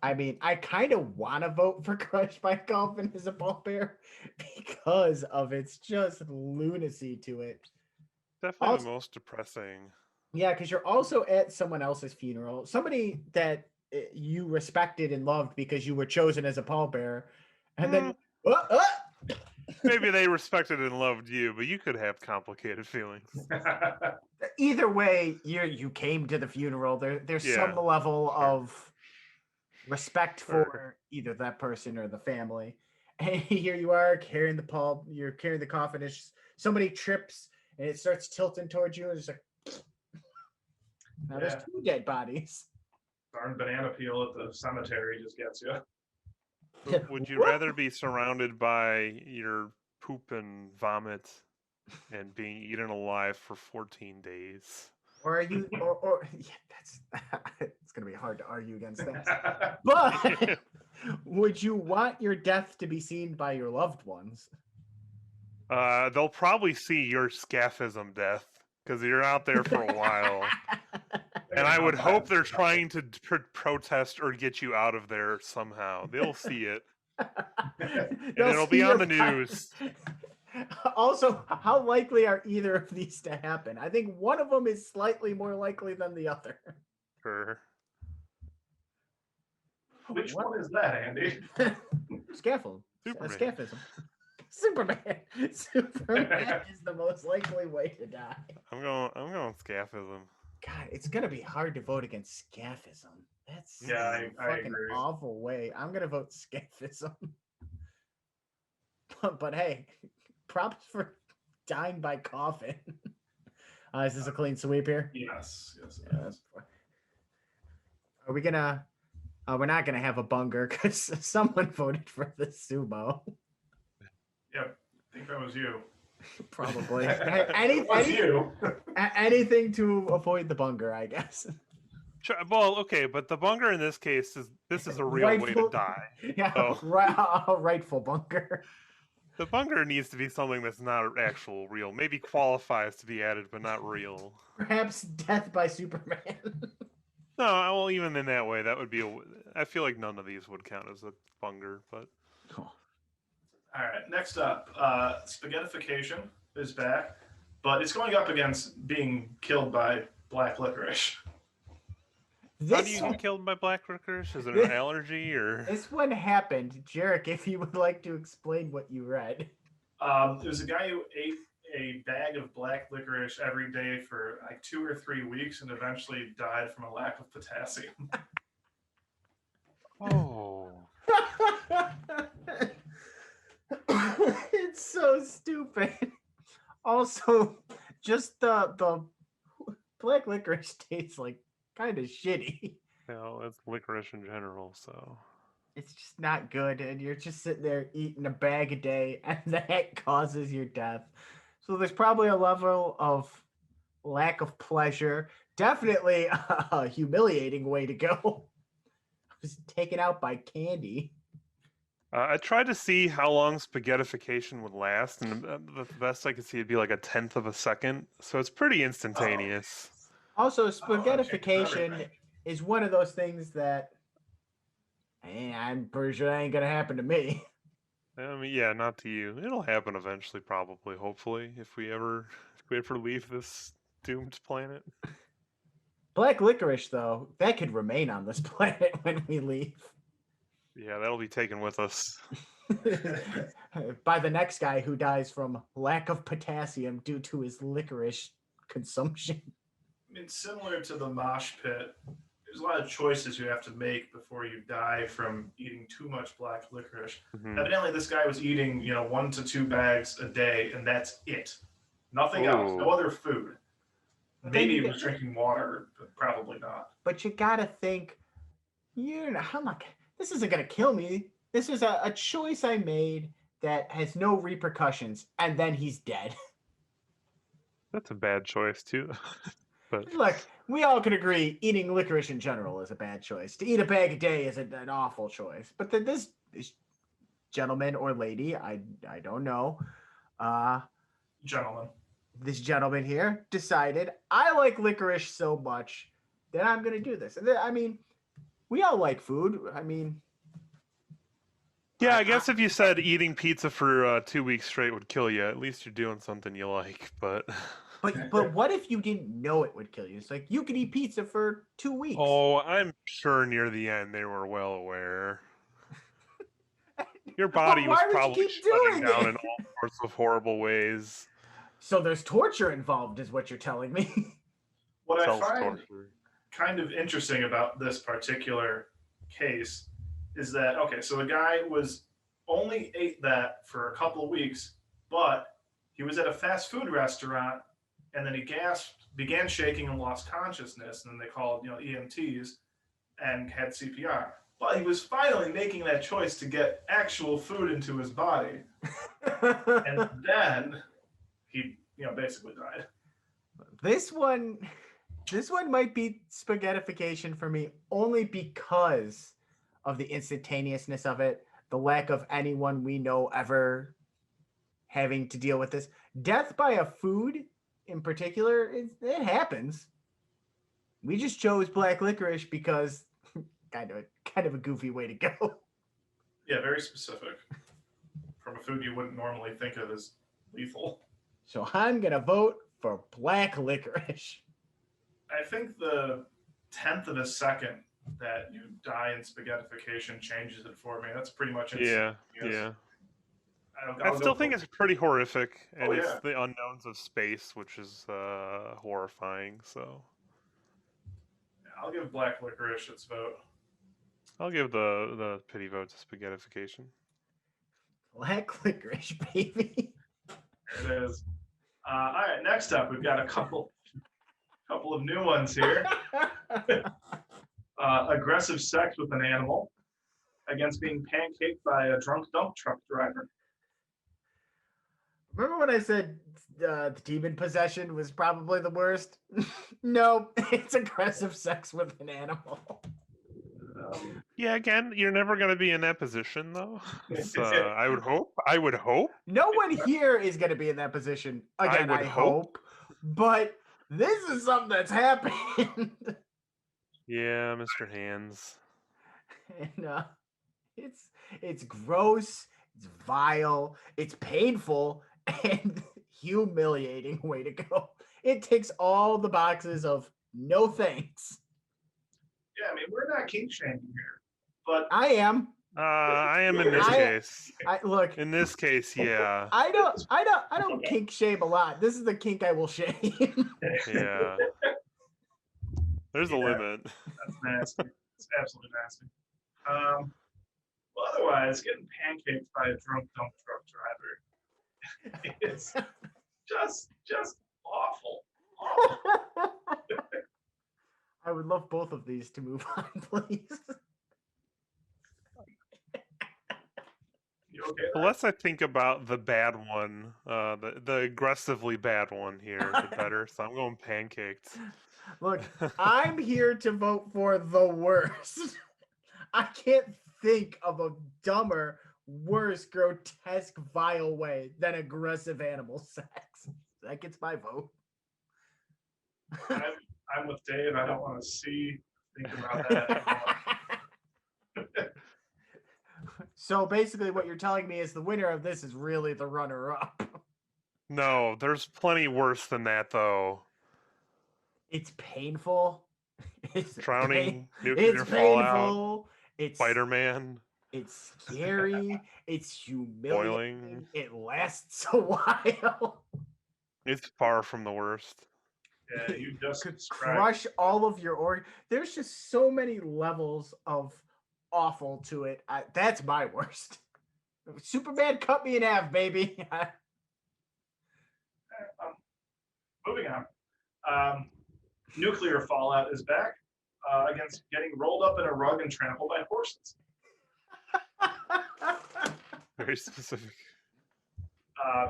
I mean, I kind of want to vote for Crushed by Coffin as a pallbearer because of its just lunacy to it. Definitely the most depressing. Yeah, because you're also at someone else's funeral, somebody that you respected and loved because you were chosen as a pallbearer, and then maybe they respected and loved you, but you could have complicated feelings. Either way, you came to the funeral. There's some level of respect for either that person or the family. And here you are carrying you're carrying the coffin. It's somebody trips and it starts tilting towards you, and it's like, now there's two dead bodies. Darn banana peel at the cemetery just gets you. Would you rather be surrounded by your poop and vomit and being eaten alive for 14 days? Or are you or that's it's gonna be hard to argue against that. But would you want your death to be seen by your loved ones? They'll probably see your Scapism death because you're out there for a while. And I would hope they're trying to protest or get you out of there somehow. They'll see it. And it'll be on the news. Also, how likely are either of these to happen? I think one of them is slightly more likely than the other. Sure. Which one is that, Andy? Scaffold. Scapism. Superman. Superman is the most likely way to die. I'm going Scapism. God, it's gonna be hard to vote against Scapism. That's I fucking agree. awful way. I'm gonna vote Scapism. But hey, props for dying by coffin. Is this a clean sweep here? Yes. Are we gonna? We're not gonna have a bunger because someone voted for the sumo. Yep, I think that was you. Probably. Anything to avoid the bunger, I guess. Sure, well, okay, but the bunger in this case is a real way to die. Yeah, so. A rightful bunger. The bunger needs to be something that's not actual real. Maybe qualifies to be added, but not real. Perhaps death by Superman. No, well, even in that way, that would be I feel like none of these would count as a bunger, but. All right, next up, Spaghettification is back, but it's going up against being killed by black licorice. How do you get killed by black licorice? Is it an allergy or? This one happened. Jarek, if you would like to explain what you read. It was a guy who ate a bag of black licorice every day for like 2 or 3 weeks and eventually died from a lack of potassium. Oh. It's so stupid. Also, just the black licorice tastes like kind of shitty. Well, it's licorice in general, so. It's just not good, and you're just sitting there eating a bag a day, and that causes your death. So there's probably a level of lack of pleasure. Definitely a humiliating way to go. I was taken out by candy. I tried to see how long spaghettification would last, and the best I could see would be like 1/10 of a second. So it's pretty instantaneous. Also, changes spaghettification everything. is one of those things that I'm pretty sure that ain't gonna happen to me. I mean, yeah, not to you. It'll happen eventually, probably, hopefully, if we ever leave this doomed planet. Black licorice, though, that could remain on this planet when we leave. Yeah, that'll be taken with us. By the next guy who dies from lack of potassium due to his licorice consumption. I mean, similar to the mosh pit, there's a lot of choices you have to make before you die from eating too much black licorice. Mhm. Evidently, this guy was eating, 1 to 2 bags a day, and that's it. Nothing else. No Ooh. other food. Then Maybe you he was drinking water, but probably not. But you gotta think, this isn't gonna kill me. This is a choice I made that has no repercussions, and then he's dead. That's a bad choice, too. But Look, we all can agree eating licorice in general is a bad choice. To eat a bag a day is an awful choice. But this gentleman or lady, I don't know, Gentlemen. this gentleman here decided, I like licorice so much that I'm going to do this. And I mean, we all like food. I mean, yeah, I guess if you said eating pizza for 2 weeks straight would kill you, at least you're doing something you like. But but what if you didn't know it would kill you? It's like you could eat pizza for 2 weeks. oh, I'm sure near the end they were well aware. Your body was why would you probably keep shutting doing down it? in all sorts of horrible ways. So there's torture involved, is what you're telling me. What I find Self-torture. kind of interesting about this particular case is that, okay, so the guy only ate that for a couple of weeks, but he was at a fast food restaurant and then he gasped, began shaking, and lost consciousness. And then they called, EMTs and had CPR. But he was finally making that choice to get actual food into his body. And then he, basically died. This one might be spaghettification for me only because of the instantaneousness of it, the lack of anyone we know ever having to deal with this. Death by a food in particular, it happens. We just chose black licorice because kind of a goofy way to go. Yeah, very specific. From a food you wouldn't normally think of as lethal. So I'm gonna vote for black licorice. I think the 10th of a second that you die in spaghettification changes it for me. That's pretty much it. Yeah, Yes. yeah. I'll I still go think for- it's pretty horrific, and Oh, it's yeah. the unknowns of space, which is horrifying. So I'll give black licorice its vote. I'll give the pity vote to spaghettification. Black licorice, baby. It is. All right, next up, we've got a couple of new ones here. Aggressive sex with an animal against being pancaked by a drunk dump truck driver. Remember when I said the demon possession was probably the worst? No, it's aggressive sex with an animal. Yeah, again, you're never going to be in that position, though. So, I would hope. I would hope. No one here is going to be in that position. Again, would I hope. But this is something that's happened. Yeah, Mr. Hands. And it's gross, it's vile, it's painful, and humiliating way to go. It ticks all the boxes of no thanks. Yeah, I mean, we're not kink shaming here, but I am. I am in this I- case. Look. In this case, yeah. I don't kink shame a lot. This is the kink I will shame. Yeah. There's a limit. That's nasty. It's absolutely nasty. Well, otherwise, getting pancaked by a drunk dump truck driver is just awful. Awful. I would love both of these to move on, please. okay. The less I think about the bad one, the aggressively bad one here, the better. So I'm going pancakes. Look, I'm here to vote for the worst. I can't think of a dumber, worse, grotesque, vile way than aggressive animal sex. That gets my vote. I'm with Dave. I don't want to think about that anymore. So basically, what you're telling me is the winner of this is really the runner-up. No, there's plenty worse than that, though. It's painful. It's Drowning, nuclear it's fallout, painful. It's Spider-Man, It's scary. It's humiliating. boiling. It lasts a while. It's far from the worst. Yeah, you just Could described. crush all of your organs. There's just so many levels of awful to it. That's my worst. Superman cut me in half, baby. Moving on. Nuclear fallout is back against getting rolled up in a rug and trampled by horses. Very specific.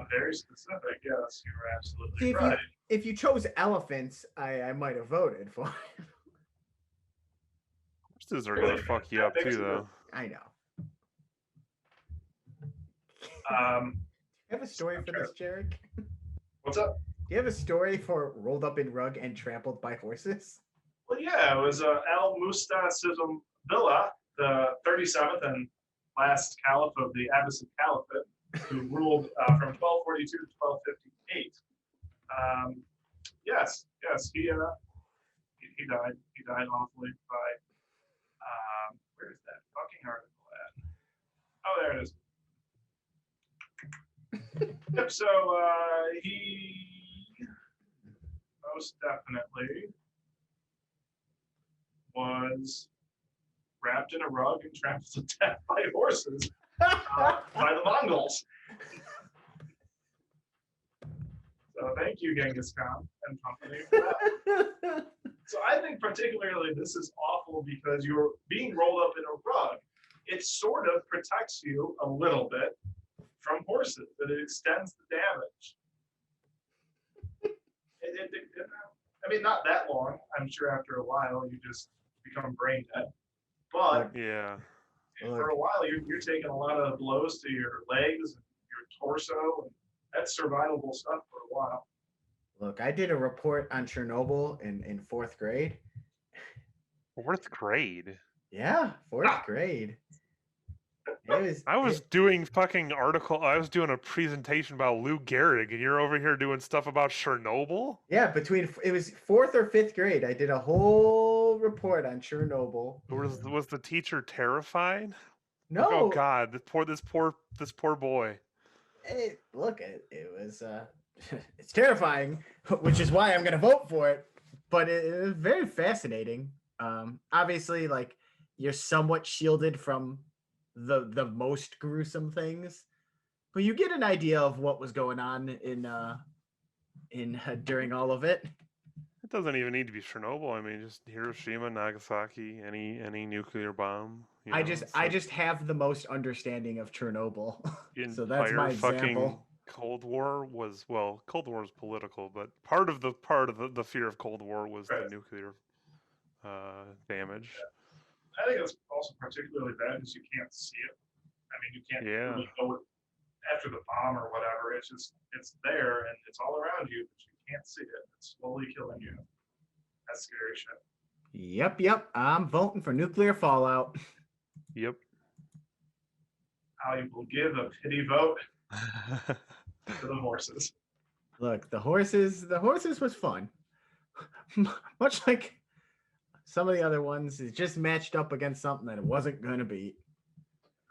Very specific. Yes, you were absolutely See, right. if you chose elephants, I might have voted for it. Horses are gonna fuck you up too, though. I know. Um, You have a story for this, Jarek? what's up? Do you have a story for rolled up in rug and trampled by horses? Well, yeah, it was Al Mustasism Billah, the 37th and last caliph of the Abbasid Caliphate, who ruled from 1242 to 1258. Yes, he died. He died awfully by. Where is that fucking article at? Oh, there it is. Yep. So he most definitely was wrapped in a rug and trampled to death by horses by the Mongols. So thank you, Genghis Khan and company, for that. So I think particularly this is awful because you're being rolled up in a rug. It sort of protects you a little bit from horses, but it extends the damage. I mean, not that long. I'm sure after a while you just become brain dead. But Yeah. for a while you're taking a lot of blows to your legs, your torso, and that's survivable stuff for a while. Look, I did a report on Chernobyl in fourth grade. Fourth grade. Yeah, fourth grade. I was doing fucking article. I was doing a presentation about Lou Gehrig, and you're over here doing stuff about Chernobyl. Yeah, it was fourth or fifth grade. I did a whole report on Chernobyl. Was the teacher terrified? No. Like, oh God, this poor boy. It was it's terrifying, which is why I'm gonna vote for it. But it was very fascinating. Obviously, like you're somewhat shielded from the most gruesome things, but you get an idea of what was going on in during all of it. It doesn't even need to be Chernobyl. I mean, just Hiroshima, Nagasaki, any nuclear bomb. I just have the most understanding of Chernobyl, so that's entire my fucking example. Cold War was Cold War was political, but part of the fear of Cold War was the nuclear damage. I think it's also particularly bad because you can't see it. I mean, you can't really know it after the bomb or whatever. It's there and it's all around you, but you can't see it. It's slowly killing you. That's scary shit. Yep. I'm voting for nuclear fallout. Yep. I will give a pity vote to the horses. Look, the horses was fun. Much like some of the other ones, it just matched up against something that it wasn't going to beat.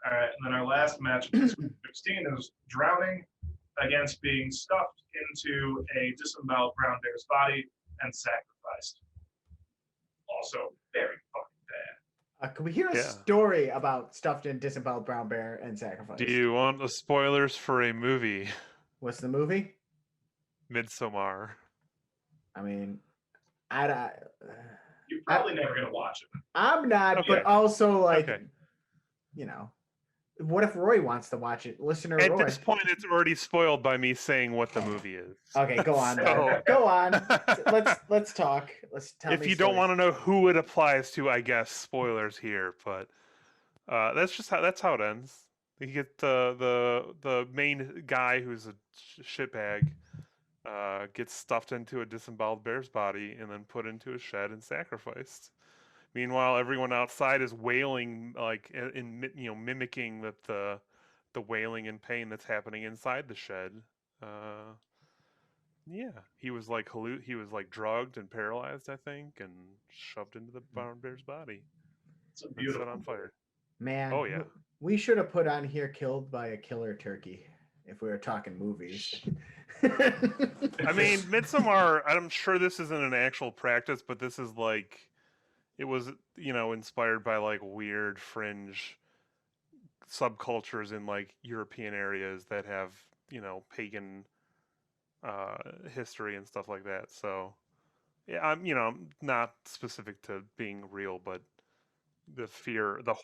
All right, and then our last match of 16 is drowning against being stuffed into a disemboweled brown bear's body and sacrificed. Also, very fucking bad. Can we hear a story about stuffed and disemboweled brown bear and sacrifice? Do you want the spoilers for a movie? What's the movie? Midsommar. I mean, You're probably never gonna watch it. I'm not, but also like, you know, What if Roy wants to watch it? Listener At Roy. this point, it's already spoiled by me saying what the movie is. Okay, go on. So- Go on. Let's talk. Let's tell if me you don't stories. want to know who it applies to, I guess spoilers here, but that's how it ends. You get the main guy who's a shitbag gets stuffed into a disemboweled bear's body and then put into a shed and sacrificed. Meanwhile, everyone outside is wailing, like mimicking the wailing and pain that's happening inside the shed. Yeah, he was like drugged and paralyzed, I think, and shoved into the barn bear's body. It's a And beautiful. set on fire. Man, Oh, yeah. we should have put on here "Killed by a Killer Turkey" if we were talking movies. I mean, Midsommar, I'm sure this isn't an actual practice, but this is like, it was, inspired by like weird fringe subcultures in like European areas that have, pagan history and stuff like that. So, yeah, I'm not specific to being real, but the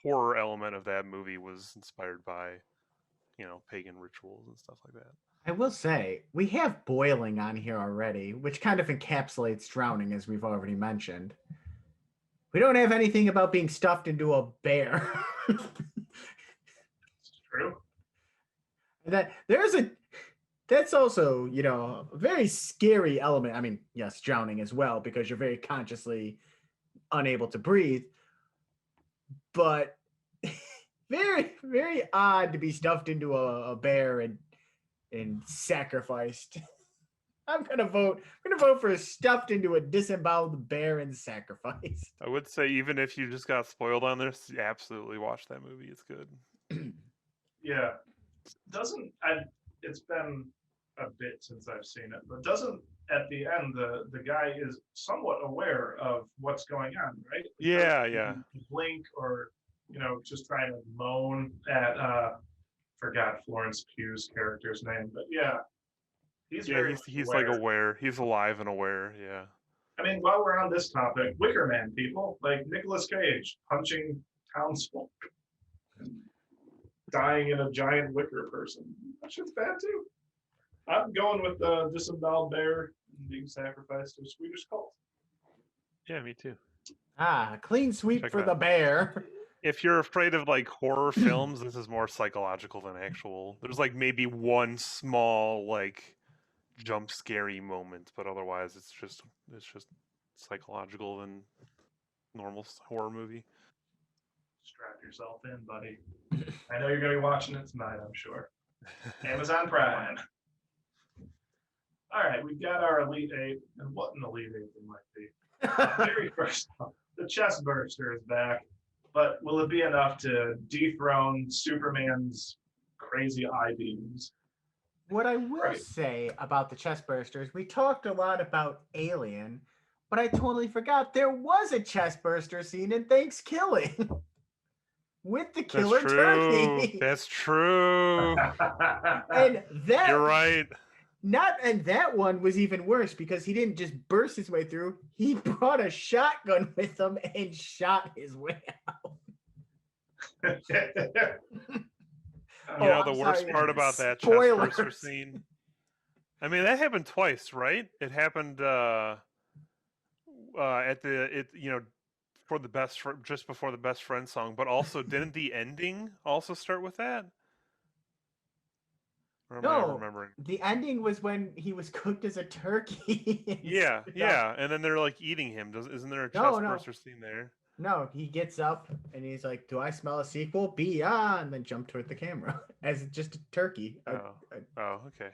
horror element of that movie was inspired by, pagan rituals and stuff like that. I will say, we have boiling on here already, which kind of encapsulates drowning, as we've already mentioned. We don't have anything about being stuffed into a bear. It's true. That's also, a very scary element. I mean, yes, drowning as well, because you're very consciously unable to breathe. But very, very odd to be stuffed into a bear and sacrificed. I'm gonna vote for stuffed into a disemboweled bear and sacrificed. I would say, even if you just got spoiled on this, absolutely watch that movie. It's good. Yeah. It's been a bit since I've seen it, but doesn't at the end the guy is somewhat aware of what's going on, right? Yeah. Blink or just trying to moan at forgot Florence Pugh's character's name, but yeah. He's like aware. He's alive and aware, yeah. I mean, while we're on this topic, Wicker Man people, like Nicolas Cage punching townsfolk and dying in a giant wicker person. That shit's bad too. I'm going with the disemboweled bear being sacrificed to a Swedish cult. Yeah, me too. Clean sweep Check for it the out. bear. If you're afraid of like horror films, this is more psychological than actual. There's like maybe one small like jump scary moment, but otherwise it's just psychological than normal horror movie. Strap yourself in, buddy. I know you're going to be watching it tonight, I'm sure. Amazon Prime. All right, we've got our Elite Eight, and what an Elite Eight it might be. Very first off, the Chest Burster is back, but will it be enough to dethrone Superman's crazy eye beams? What I will say about the chest bursters, we talked a lot about Alien, but I totally forgot there was a chest burster scene in Thanksgiving with the killer turkey. That's true. And that You're right. And that one was even worse because he didn't just burst his way through; he brought a shotgun with him and shot his way out. The worst part about that chest burster scene. I mean, that happened twice, right? It happened at for the just before the best friend song, but also didn't the ending also start with that? Or am I remembering? The ending was when he was cooked as a turkey. yeah, and then they're like eating him. Isn't there a chest burster scene there? No, he gets up and he's like, "Do I smell a sequel?" And then jump toward the camera as just a turkey. Okay.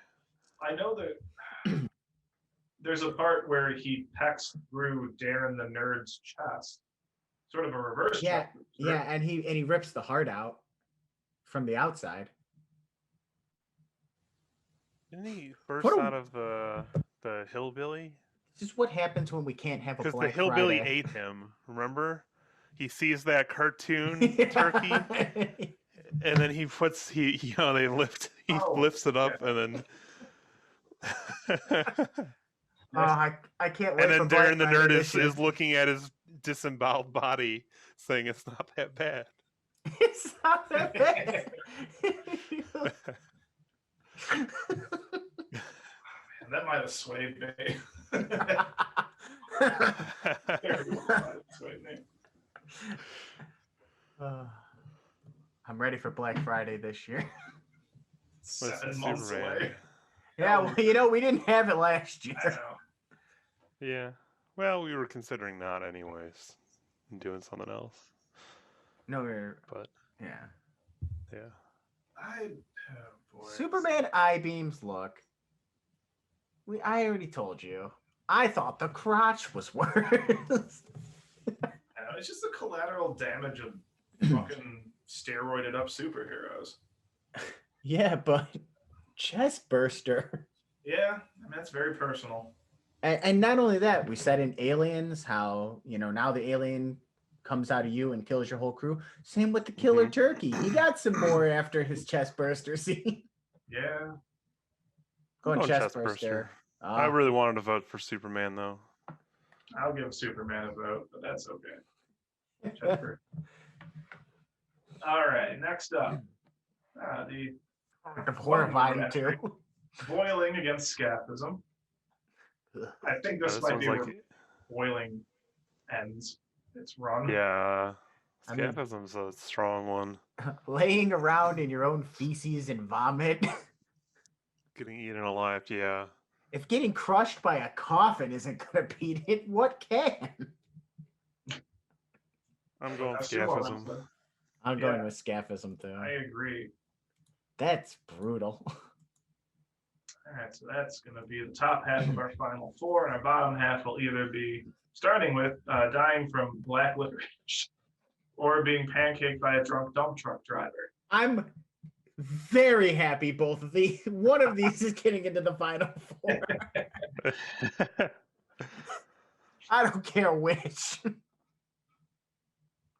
I know that there's a part where he pecks through Darren the Nerd's chest, sort of a reverse. Yeah, and he rips the heart out from the outside. Didn't he burst out of the hillbilly? This is what happens when we can't have a Black Because the hillbilly Friday. ate him. Remember? He sees that cartoon turkey, and then he lifts it up, and then. I can't wait. And then for Black Darren the Friday Nerd is looking at his disemboweled body, saying it's not that bad. It's not that bad. And that might have swayed me. Very well might have swayed me. I'm ready for Black Friday this year. 7 months away. Yeah, well, we didn't have it last year. I know. Yeah. Well, we were considering not anyways, and doing something else. No, we're. But Yeah. yeah. Oh boy. Superman I-beams, look. I already told you. I thought the crotch was worse. It's just the collateral damage of fucking steroided up superheroes. Yeah, but chest burster. Yeah, I mean, that's very personal. And not only that, we said in Aliens how, now the alien comes out of you and kills your whole crew. Same with the killer turkey. He got some more after his chest burster scene. Yeah. Go on, chest burster. I really wanted to vote for Superman, though. I'll give Superman a vote, but that's okay. All right, next up. The horrifying too. Boiling against Scapism. I think this might be where boiling ends its run. Yeah. Scapism's a strong one. Laying around in your own feces and vomit. Getting eaten alive, yeah. If getting crushed by a coffin isn't going to beat it, what can? I'm going with Scapism. I'm going with Scapism, too. I agree. That's brutal. All right, so that's going to be the top half of our final four, and our bottom half will either be starting with dying from black licorice or being pancaked by a drunk dump truck driver. I'm very happy both of these. One of these is getting into the final four. I don't care which.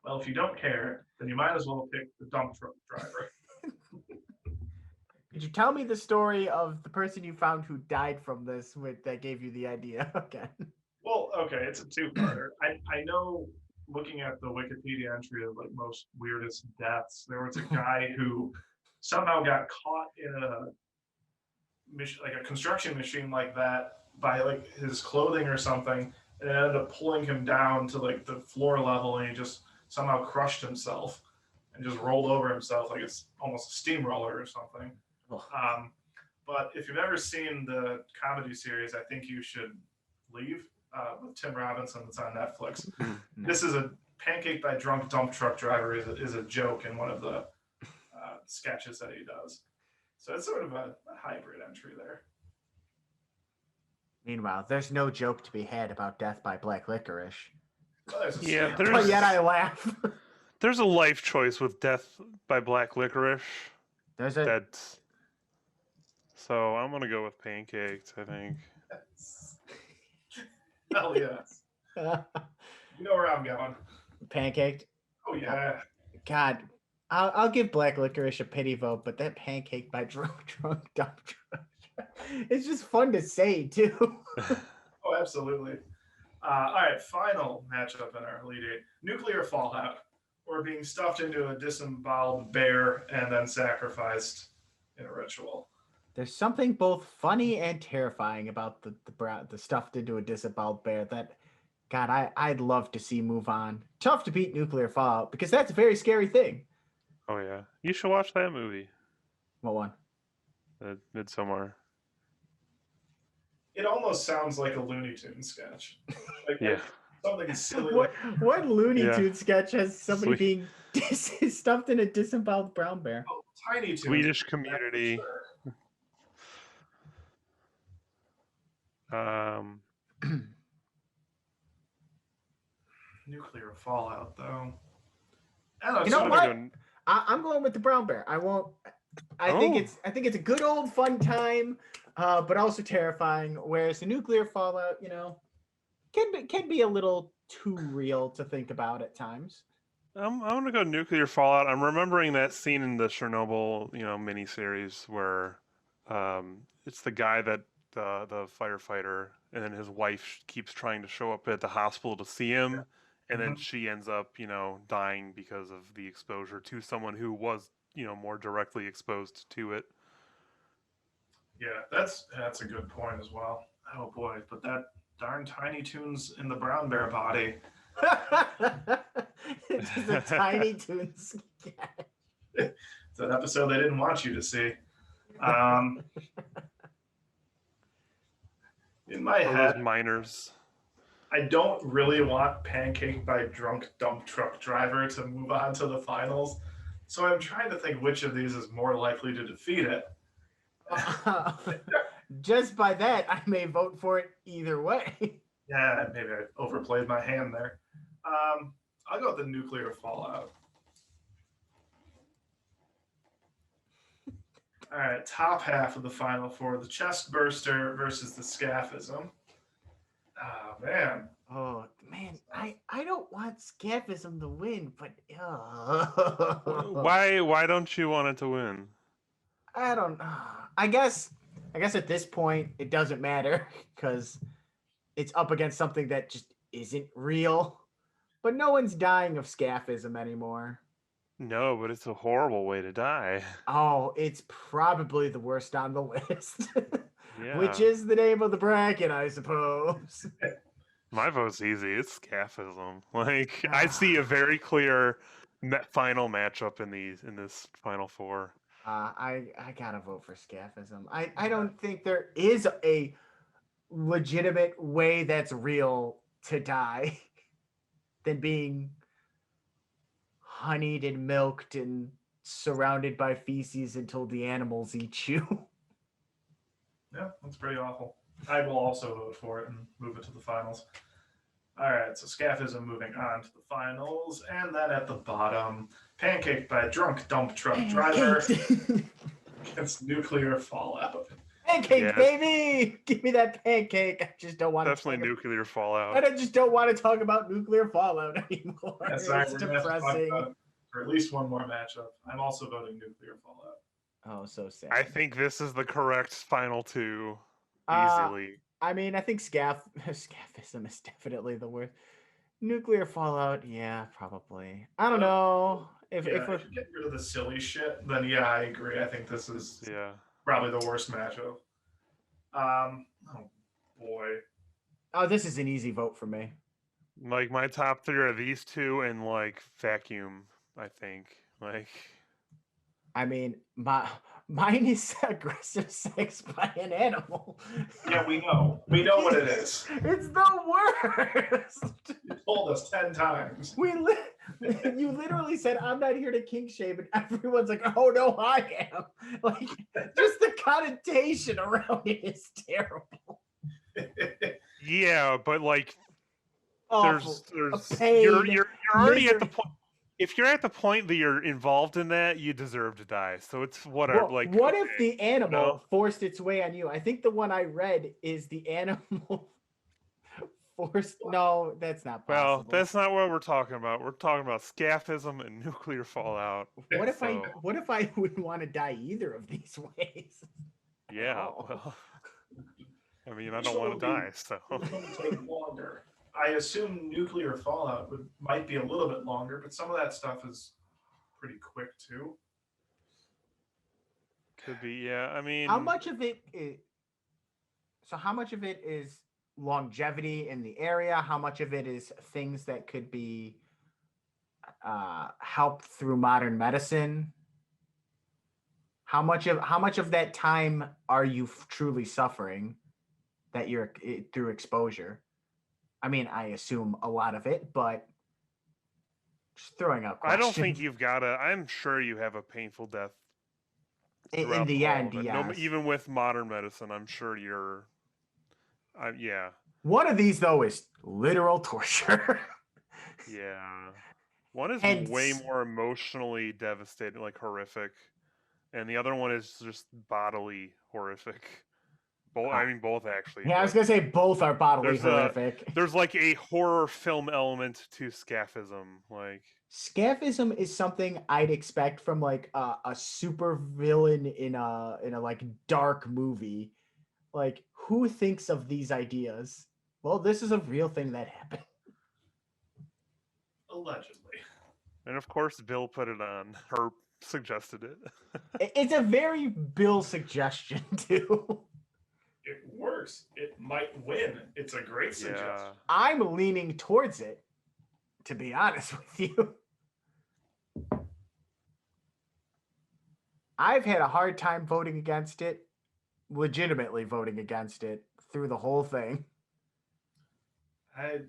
Well, if you don't care, then you might as well pick the dump truck driver. Could you tell me the story of the person you found who died from this that gave you the idea? Okay. Well, okay, it's a two-parter. I know, looking at the Wikipedia entry of like most weirdest deaths, there was a guy who somehow got caught in a construction machine like that by like his clothing or something, and it ended up pulling him down to like the floor level, and he just somehow crushed himself and just rolled over himself like it's almost a steamroller or something. But if you've ever seen the comedy series, I think you should leave with Tim Robinson that's on Netflix. This is a pancake by drunk dump truck driver is a joke in one of the sketches that he does. So it's sort of a hybrid entry there. Meanwhile, there's no joke to be had about death by black licorice. Well, but yet I laugh. There's a life choice with death by black licorice. So I'm gonna go with pancakes, I think. Hell yes. You know where I'm going. Pancaked? Oh yeah. God, I'll give black licorice a pity vote, but that pancake by drunk dump truck. It's just fun to say too. Oh, absolutely. All right, final matchup in our Elite Eight: nuclear fallout, or being stuffed into a disemboweled bear and then sacrificed in a ritual. There's something both funny and terrifying about the stuffed into a disemboweled bear that, God, I'd love to see move on. Tough to beat nuclear fallout because that's a very scary thing. Oh yeah, you should watch that movie. What one? Midsommar. It almost sounds like a Looney Tunes sketch. Like, yeah. Something silly. What Looney Tunes sketch has somebody being stuffed in a disemboweled brown bear? Oh, Tiny Toons. Swedish Community. Nuclear fallout, though. I don't know, you know what? I'm going with the brown bear. I won't. I think it's a good old fun time, but also terrifying. Whereas the nuclear fallout, can be a little too real to think about at times. I'm gonna go nuclear fallout. I'm remembering that scene in the Chernobyl, miniseries where it's the guy that the firefighter, and then his wife keeps trying to show up at the hospital to see him, and then she ends up, dying because of the exposure to someone who was, more directly exposed to it. Yeah, that's a good point as well. Oh boy, but that darn Tiny Toons in the brown bear body. It's just a Tiny Toons sketch. It's an episode they didn't want you to see. In my head, those miners. I don't really want Pancake by Drunk Dump Truck Driver to move on to the finals. So I'm trying to think which of these is more likely to defeat it. Just by that, I may vote for it either way. Yeah, maybe I overplayed my hand there. I'll go with the nuclear fallout. All right, top half of the final four: the chest burster versus the Scapism. Oh man. Oh man, I don't want Scapism to win, but Why don't you want it to win? I don't know. I guess at this point it doesn't matter because it's up against something that just isn't real. But no one's dying of Scapism anymore. No, but it's a horrible way to die. Oh, it's probably the worst on the list. Yeah. Which is the name of the bracket, I suppose. My vote's easy. It's Scapism. Like, I see a very clear final matchup in this final four. I gotta vote for Scapism. I don't think there is a legitimate way that's real to die than being honeyed and milked and surrounded by feces until the animals eat you. Yeah, that's pretty awful. I will also vote for it and move it to the finals. All right, so Scapism moving on to the finals. And then at the bottom, Pancake by Drunk Dump Truck Driver against Nuclear Fallout. Pancake, baby! Give me that pancake. I just don't want Definitely nuclear fallout. I just don't want to talk about nuclear fallout anymore. Yeah, sorry, it's we're gonna have to talk depressing. about it for at least one more matchup. I'm also voting Nuclear Fallout. Oh, so sad. I think this is the correct final two. Easily. I mean, I think Scapism is definitely the worst. Nuclear fallout, yeah, probably. I don't know. If you get rid of the silly shit, then yeah, I agree. I think this is probably the worst matchup. Oh boy. Oh, this is an easy vote for me. Like, my top three are these two and like Vacuum, I think. Like, I mean, mine is aggressive sex by an animal. Yeah, we know. We know what it is. It's the worst. You told us 10 times. You literally said, I'm not here to kink shame, and everyone's like, oh no, I am. Like, just the connotation around it is terrible. yeah, but like, Awful. there's pain, you're already misery. at the point. If you're at the point that you're involved in that, you deserve to die. So it's whatever. Well, like, what okay, if the animal forced its way on you? I think the one I read is the animal forced. No, that's not possible. Well, that's not what we're talking about. We're talking about Scapism and nuclear fallout. What if I wouldn't want to die either of these ways? Yeah. Oh. Well, I mean, I don't want to die, so. It's going to take longer. I assume Nuclear Fallout might be a little bit longer, but some of that stuff is pretty quick too. Could be, yeah. I mean, How much of it is longevity in the area? How much of it is things that could be helped through modern medicine? How much of that time are you truly suffering that you're through exposure? I mean, I assume a lot of it, but just throwing out questions. I don't think you've got to. I'm sure you have a painful death. In the end, yes. No, even with modern medicine, I'm sure you're. Yeah. One of these, though, is literal torture. Yeah. One is way more emotionally devastating, like horrific, and the other one is just bodily horrific. I mean, both actually. Yeah, I was gonna say both are bodily horrific. There's like a horror film element to Scapism. Like, Scapism is something I'd expect from like a super villain in a like dark movie. Like, who thinks of these ideas? Well, this is a real thing that happened. Allegedly. And of course, Bill put it on, or suggested it. It's a very Bill suggestion, too. It works. It might win. It's a great suggestion. Yeah. I'm leaning towards it, to be honest with you. I've had a hard time voting against it, legitimately voting against it through the whole thing. I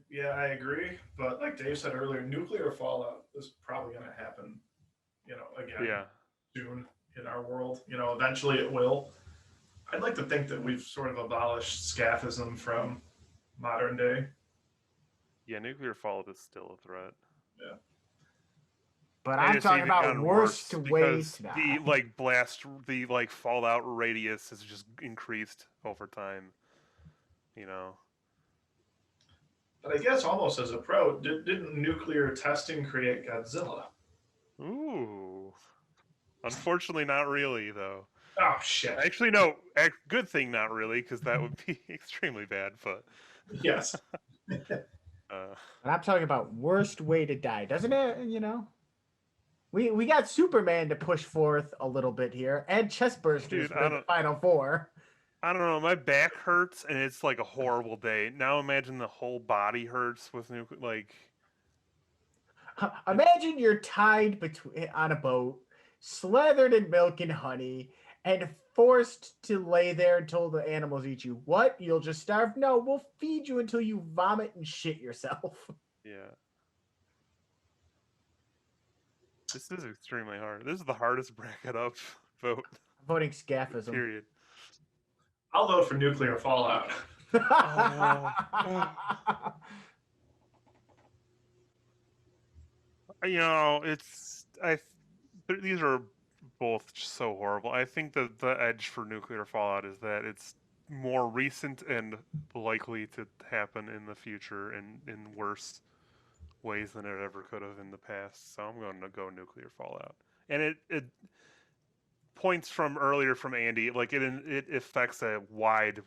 agree. But like Dave said earlier, nuclear fallout is probably going to happen, again Yeah. soon in our world. Eventually it will. I'd like to think that we've sort of abolished Scapism from modern day. Yeah, nuclear fallout is still a threat. Yeah. But And I'm it's talking even about gotten worst worse ways because to the fallout radius has just increased over time. But I guess almost as a pro, didn't nuclear testing create Godzilla? Ooh. Unfortunately, not really, though. Oh, shit. Actually, no. Good thing, not really, because that would be extremely bad. But Yes. But I'm talking about worst way to die. Doesn't it, We got Superman to push forth a little bit here, and Chestbursters Dude, for the Final Four. I don't know. My back hurts, and it's like a horrible day. Now imagine the whole body hurts with Imagine you're tied on a boat, slathered in milk and honey, and forced to lay there until the animals eat you. What? You'll just starve? No, we'll feed you until you vomit and shit yourself. Yeah. This is extremely hard. This is the hardest bracket up vote. I'm voting Scapism. Period. I'll vote for nuclear fallout. These are both so horrible. I think that the edge for nuclear fallout is that it's more recent and likely to happen in the future and in worse ways than it ever could have in the past. So I'm going to go nuclear fallout. And it points from earlier from Andy, like it affects a wide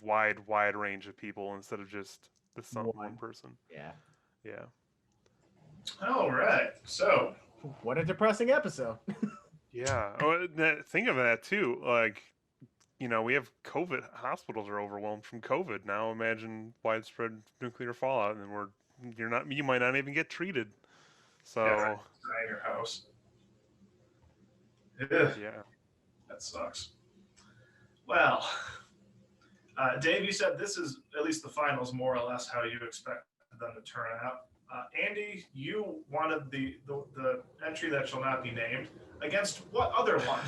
range of people instead of just one person. Yeah. Yeah. All right. So, what a depressing episode. Yeah. Think of that too. Like, we have COVID. Hospitals are overwhelmed from COVID. Now imagine widespread nuclear fallout, and you might not even get treated. So. Yeah, in your house. Ugh. Yeah. That sucks. Well, Dave, you said this is at least the finals, more or less how you expect them to turn out. Andy, you wanted the entry that shall not be named against what other one?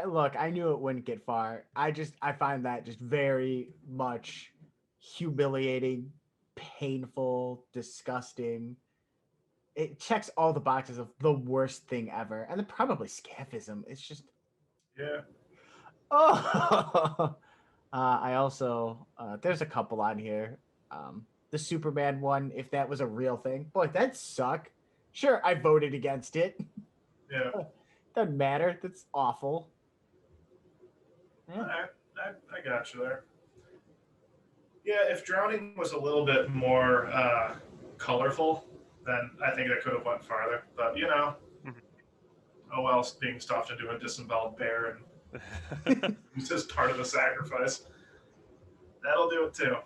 Look, I knew it wouldn't get far. I find that just very much humiliating, painful, disgusting. It checks all the boxes of the worst thing ever, and then probably Scapism. It's just, yeah. Oh, I also there's a couple on here. The Superman one, if that was a real thing, boy, that'd suck. Sure, I voted against it. Yeah. Doesn't matter. That's awful. Yeah. I got you there. Yeah, if Drowning was a little bit more colorful, then I think that could have went farther. But oh well, being stuffed into a disemboweled bear and it's just part of the sacrifice. That'll do it too.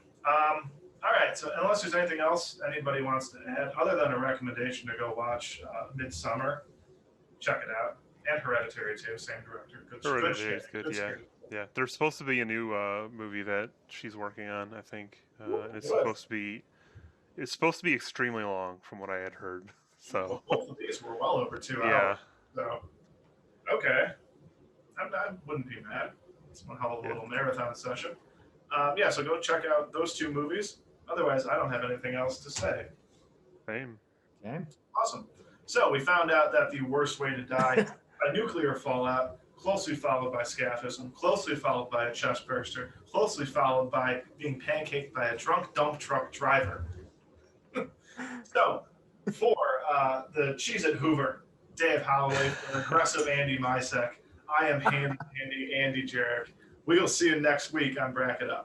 All right, so unless there's anything else anybody wants to add, other than a recommendation to go watch Midsummer, check it out. And Hereditary too, same director. Good shit. Good, yeah. Shit. Yeah, there's supposed to be a new movie that she's working on, I think. And it's supposed to be extremely long from what I had heard. So well, both of these were well over 2 hours. So okay. I wouldn't be mad. It's one hell of a little marathon session. So go check out those two movies. Otherwise, I don't have anything else to say. Same. Okay. Awesome. So we found out that the worst way to die, a nuclear fallout, closely followed by Scapism, closely followed by a chest burster, closely followed by being pancaked by a drunk dump truck driver. So for the Cheez-It Hoover, Dave Holloway, for aggressive Andy Misek, I am Andy Jarek. We will see you next week on Bracket Up.